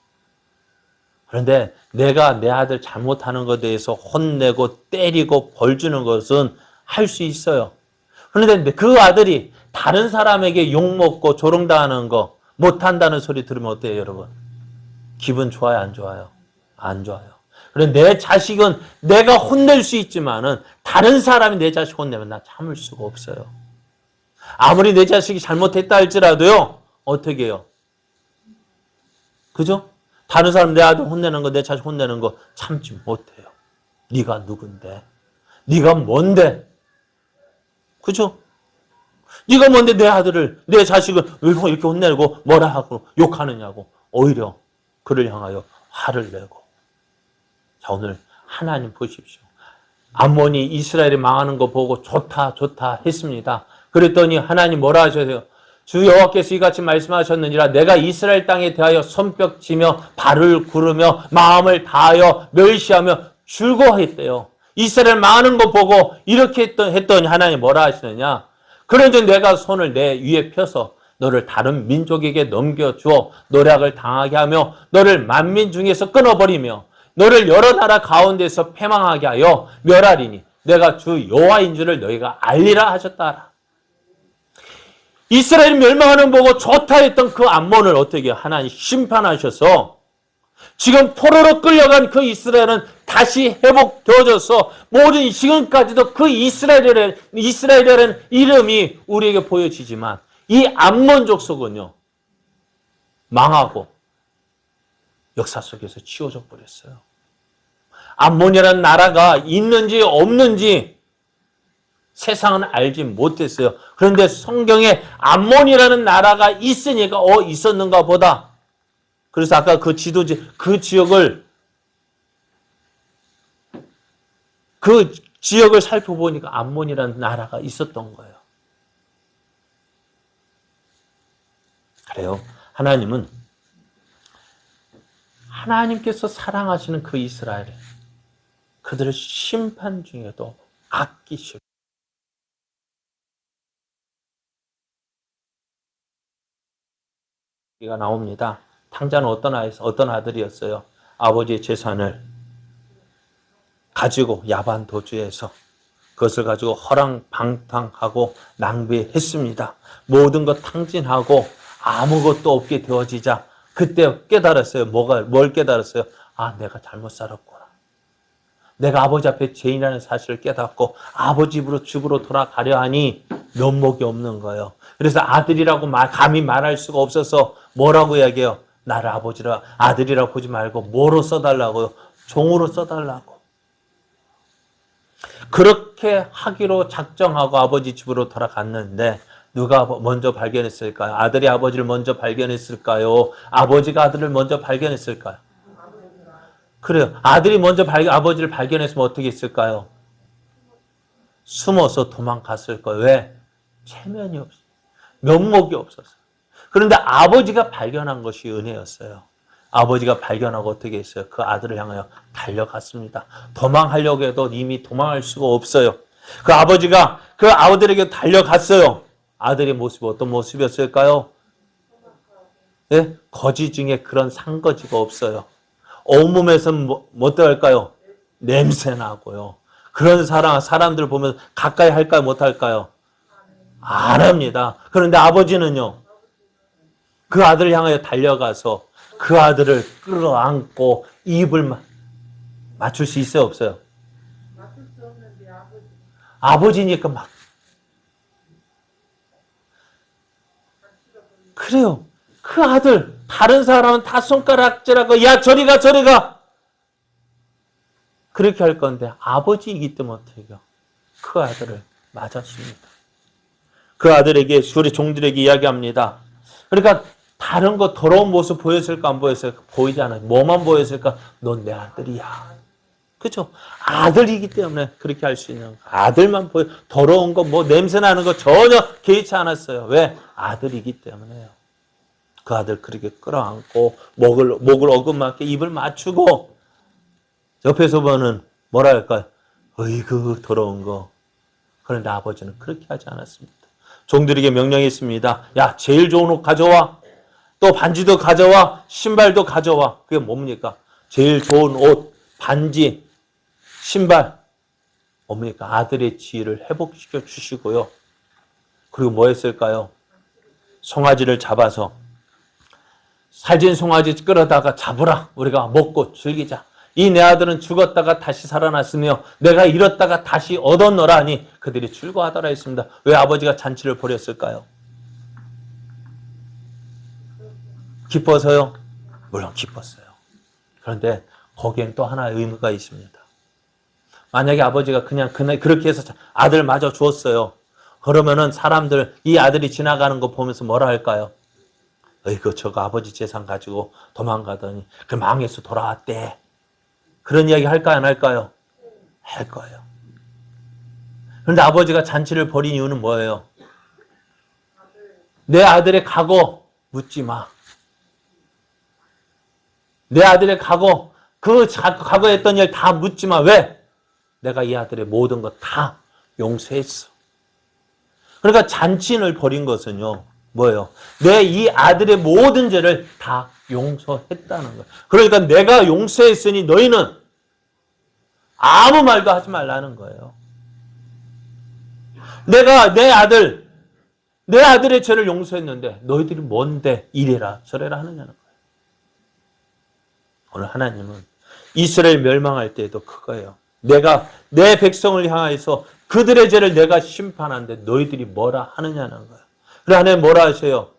A: 그런데 내가 내 아들 잘못하는 것에 대해서 혼내고 때리고 벌 주는 것은 할 수 있어요. 그런데 그 아들이 다른 사람에게 욕먹고 조롱당하는 거 못한다는 소리 들으면 어때요, 여러분? 기분 좋아요, 안 좋아요? 안 좋아요. 그런데 내 자식은 내가 혼낼 수 있지만은 다른 사람이 내 자식 혼내면 나 참을 수가 없어요. 아무리 내 자식이 잘못했다 할지라도요, 어떻게 해요? 그죠? 다른 사람 내 아들 혼내는 거, 내 자식 혼내는 거 참지 못해요. 네가 누군데? 네가 뭔데? 그죠? 네가 뭔데 내 아들을, 내 자식을 왜 이렇게 혼내고 뭐라 하고 욕하느냐고. 오히려 그를 향하여 화를 내고. 자, 오늘 하나님 보십시오. 암몬이 이스라엘이 망하는 거 보고 좋다 했습니다. 그랬더니 하나님 뭐라 하셔요? 주 여호와께서 이같이 말씀하셨느니라 내가 이스라엘 땅에 대하여 손뼉치며 발을 구르며 마음을 다하여 멸시하며 즐거워했대요. 이스라엘 망하는 거 보고 이렇게 했더니 하나님 뭐라 하시느냐? 그런데 내가 손을 내 위에 펴서 너를 다른 민족에게 넘겨주어 노략을 당하게 하며 너를 만민 중에서 끊어버리며 너를 여러 나라 가운데서 패망하게 하여 멸하리니 내가 주 여호와인 줄을 너희가 알리라 하셨다. 이스라엘이 멸망하는 보고 좋다 했던 그 암몬을 어떻게 하나님 심판하셔서 지금 포로로 끌려간 그 이스라엘은 다시 회복되어져서 모든 지금까지도 그 이스라엘이라는 이름이 우리에게 보여지지만 이 암몬 족속은요 망하고 역사 속에서 치워져 버렸어요. 암몬이라는 나라가 있는지 없는지 세상은 알지 못했어요. 그런데 성경에 암몬이라는 나라가 있으니까 있었는가 보다. 그래서 아까 그 지도지 그 지역을 살펴보니까 암몬이라는 나라가 있었던 거예요. 그래요. 하나님께서 사랑하시는 그 이스라엘 그들을 심판 중에도 아끼시고 가 나옵니다. 탕자는 어떤 아들이었어요? 아버지의 재산을 가지고 야반 도주해서 그것을 가지고 허랑방탕하고 낭비했습니다. 모든 것 탕진하고 아무것도 없게 되어지자 그때 깨달았어요. 뭘 깨달았어요? 아, 내가 잘못 살았구나. 내가 아버지 앞에 죄인이라는 사실을 깨닫고 아버지 집으로 돌아가려 하니 면목이 없는 거예요. 그래서 아들이라고 감히 말할 수가 없어서 뭐라고 이야기해요? 나를 아들이라고 보지 말고 뭐로 써달라고요? 종으로 써달라고. 그렇게 하기로 작정하고 아버지 집으로 돌아갔는데 누가 먼저 발견했을까요? 아들이 아버지를 먼저 발견했을까요? 아버지가 아들을 먼저 발견했을까요? 그래요. 아들이 먼저 아버지를 발견했으면 어떻게 했을까요? 숨어서 도망갔을 거예요. 왜? 체면이 없어요. 면목이 없었어요. 그런데 아버지가 발견한 것이 은혜였어요. 아버지가 발견하고 어떻게 했어요? 그 아들을 향하여 달려갔습니다. 도망하려고 해도 이미 도망할 수가 없어요. 그 아버지가 그 아들에게 달려갔어요. 아들의 모습이 어떤 모습이었을까요? 네? 거지 중에 그런 상거지가 없어요. 온몸에서는 어떨까요? 냄새 나고요. 그런 사람들 보면 가까이 할까요? 못할까요? 안 합니다. 그런데 아버지는요. 그 아들을 향하여 달려가서 그 아들을 끌어안고 입을 맞출 수 있어요? 없어요? 맞출 수 없는데 아버지니까 막 그래요. 그 아들 다른 사람은 다 손가락질하고 야 저리 가 그렇게 할 건데 아버지이기 때문에 어떻게 해요? 그 아들을 맞았습니다. 그 아들에게 우리 종들에게 이야기합니다. 그러니까 다른 거 더러운 모습 보였을까 안 보였을까? 보이지 않아요. 뭐만 보였을까? 넌 내 아들이야. 그렇죠? 아들이기 때문에 그렇게 할 수 있는 거. 아들만 보여. 더러운 거, 냄새 나는 거 전혀 개의치 않았어요. 왜? 아들이기 때문에요. 그 아들 그렇게 끌어안고 목을 어긋맞게 입을 맞추고 옆에서 보는 뭐라 할까요? 어이구 더러운 거. 그런데 아버지는 그렇게 하지 않았습니다. 종들에게 명령했습니다. 야, 제일 좋은 옷 가져와. 또 반지도 가져와. 신발도 가져와. 그게 뭡니까? 제일 좋은 옷, 반지, 신발. 뭡니까? 아들의 지위를 회복시켜 주시고요. 그리고 뭐 했을까요? 송아지를 잡아서 살진 송아지 끌어다가 잡으라. 우리가 먹고 즐기자. 이 내 아들은 죽었다가 다시 살아났으며 내가 잃었다가 다시 얻었노라 하니 그들이 즐거워하더라 했습니다. 왜 아버지가 잔치를 벌였을까요? 기뻐서요? 물론 기뻤어요. 그런데 거기엔 또 하나의 의미가 있습니다. 만약에 아버지가 그냥 그렇게 해서 아들마저 주었어요. 그러면은 사람들 이 아들이 지나가는 거 보면서 뭐라 할까요? 어이구 저거 아버지 재산 가지고 도망가더니 그 망해서 돌아왔대. 그런 이야기 할까요? 안 할까요? 할 거예요. 그런데 아버지가 잔치를 벌인 이유는 뭐예요? 내 아들의 각오 묻지 마. 내 아들의 각오, 그 각오했던 일 다 묻지 마. 왜? 내가 이 아들의 모든 것 다 용서했어. 그러니까 잔치를 벌인 것은요. 뭐예요? 내 이 아들의 모든 죄를 다 용서했다는 거예요. 그러니까 내가 용서했으니 너희는 아무 말도 하지 말라는 거예요. 내가 내 아들의 죄를 용서했는데 너희들이 뭔데 이래라 저래라 하느냐는 거예요. 오늘 하나님은 이스라엘 멸망할 때에도 그거예요. 내가 내 백성을 향해서 그들의 죄를 내가 심판하는데 너희들이 뭐라 하느냐는 거예요. 그래 하나님 뭐라 하세요?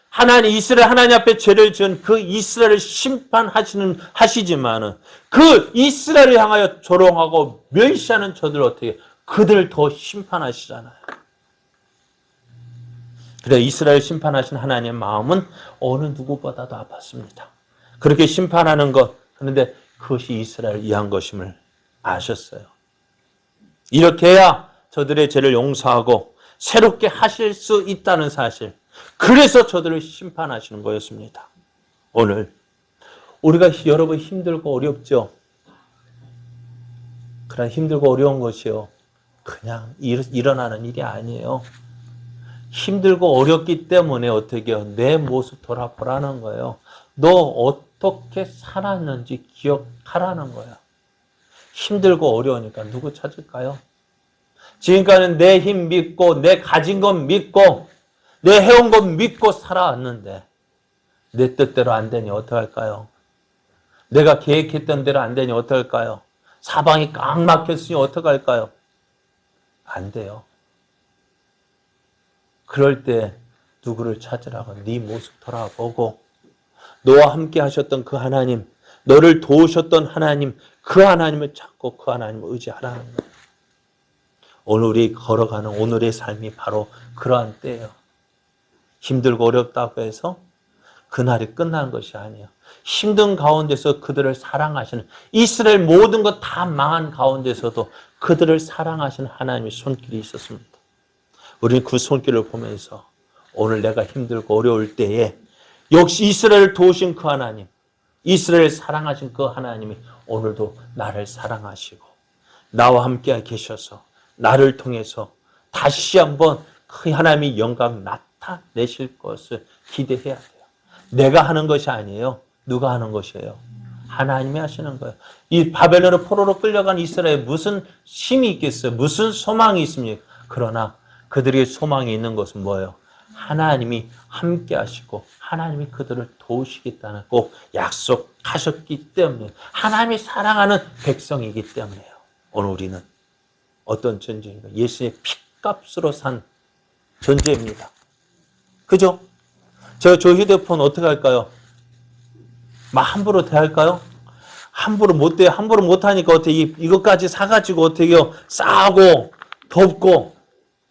A: 하나님 이스라엘 하나님 앞에 죄를 지은 그 이스라엘을 심판하시지만은 그 이스라엘을 향하여 조롱하고 멸시하는 저들 어떻게 그들을 더 심판하시잖아요. 그래 이스라엘 심판하신 하나님의 마음은 어느 누구보다도 아팠습니다. 그렇게 심판하는 것 그런데 그것이 이스라엘을 위한 것임을 아셨어요. 이렇게 해야 저들의 죄를 용서하고 새롭게 하실 수 있다는 사실. 그래서 저들을 심판하시는 거였습니다. 오늘 우리가 여러분 힘들고 어렵죠? 그런 힘들고 어려운 것이요. 그냥 일어나는 일이 아니에요. 힘들고 어렵기 때문에 어떻게 해요? 내 모습 돌아보라는 거예요. 너 어떻게 살았는지 기억하라는 거예요. 힘들고 어려우니까 누구 찾을까요? 지금까지는 내 힘 믿고 내 가진 것 믿고 내 해온 것 믿고 살아왔는데 내 뜻대로 안 되니 어떡할까요? 내가 계획했던 대로 안 되니 어떡할까요? 사방이 꽉 막혔으니 어떡할까요? 안 돼요. 그럴 때 누구를 찾으라고 네 모습 돌아보고 너와 함께 하셨던 그 하나님, 너를 도우셨던 하나님, 그 하나님을 찾고 그 하나님을 의지하라는 거예요. 오늘 우리 걸어가는 오늘의 삶이 바로 그러한 때예요. 힘들고 어렵다고 해서 그날이 끝난 것이 아니에요. 힘든 가운데서 그들을 사랑하시는 이스라엘 모든 것 다 망한 가운데서도 그들을 사랑하시는 하나님의 손길이 있었습니다. 우리는 그 손길을 보면서 오늘 내가 힘들고 어려울 때에 역시 이스라엘을 도우신 그 하나님, 이스라엘을 사랑하신 그 하나님이 오늘도 나를 사랑하시고 나와 함께 계셔서 나를 통해서 다시 한번 그 하나님의 영광 나타내실 것을 기대해야 돼요. 내가 하는 것이 아니에요. 누가 하는 것이에요? 하나님이 하시는 거예요. 이 바벨론의 포로로 끌려간 이스라엘에 무슨 힘이 있겠어요? 무슨 소망이 있습니까? 그러나 그들의 소망이 있는 것은 뭐예요? 하나님이 함께 하시고 하나님이 그들을 도우시겠다는 꼭 약속하셨기 때문에 하나님이 사랑하는 백성이기 때문에요. 오늘 우리는 어떤 존재인가? 예수의 피값으로 산 존재입니다. 그죠? 저 휴대폰 어떻게 할까요? 막 함부로 대할까요? 함부로 못 대, 함부로 못 하니까 어떻게 이것까지 사가지고 어떻게요? 싸고 덥고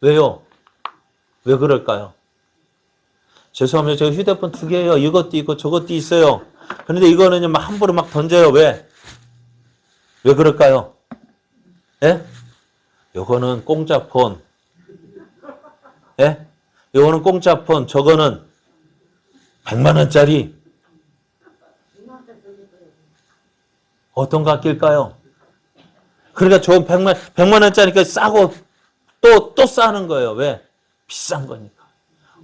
A: 왜요? 왜 그럴까요? 죄송합니다. 제가 휴대폰 2개예요. 이것도 있고 저것도 있어요. 그런데 이거는 막 함부로 막 던져요. 왜? 왜 그럴까요? 예? 요거는 공짜 폰. 예? 요거는 공짜 폰. 저거는 100만 원짜리 어떤 거 아낄까요? 그러니까 좋은 100만 원짜리니까 싸고 또 싸는 거예요. 왜? 비싼 거니까.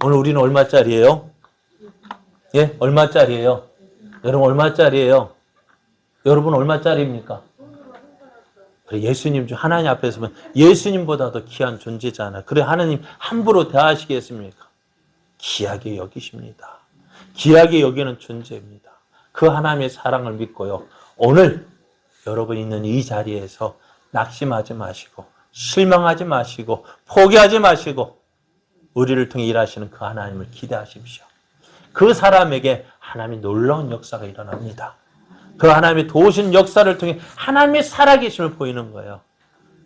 A: 오늘 우리는 얼마짜리예요? 예? 얼마짜리예요? 여러분 얼마짜리예요? 여러분 얼마짜리입니까? 그래, 예수님 중 하나님 앞에 서면 예수님보다도 귀한 존재잖아. 그래 하나님 함부로 대하시겠습니까? 귀하게 여기십니다. 귀하게 여기는 존재입니다. 그 하나님의 사랑을 믿고요. 오늘 여러분 있는 이 자리에서 낙심하지 마시고 실망하지 마시고 포기하지 마시고 우리를 통해 일하시는 그 하나님을 기대하십시오. 그 사람에게 하나님의 놀라운 역사가 일어납니다. 그 하나님의 도우신 역사를 통해 하나님의 살아계심을 보이는 거예요.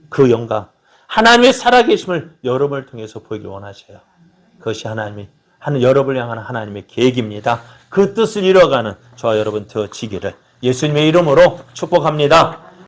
A: 그 영광, 하나님의 살아계심을 여러분을 통해서 보이길 원하셔요. 그것이 여러분을 향한 하나님의 계획입니다. 그 뜻을 이뤄가는 저와 여러분 되어지기를 예수님의 이름으로 축복합니다.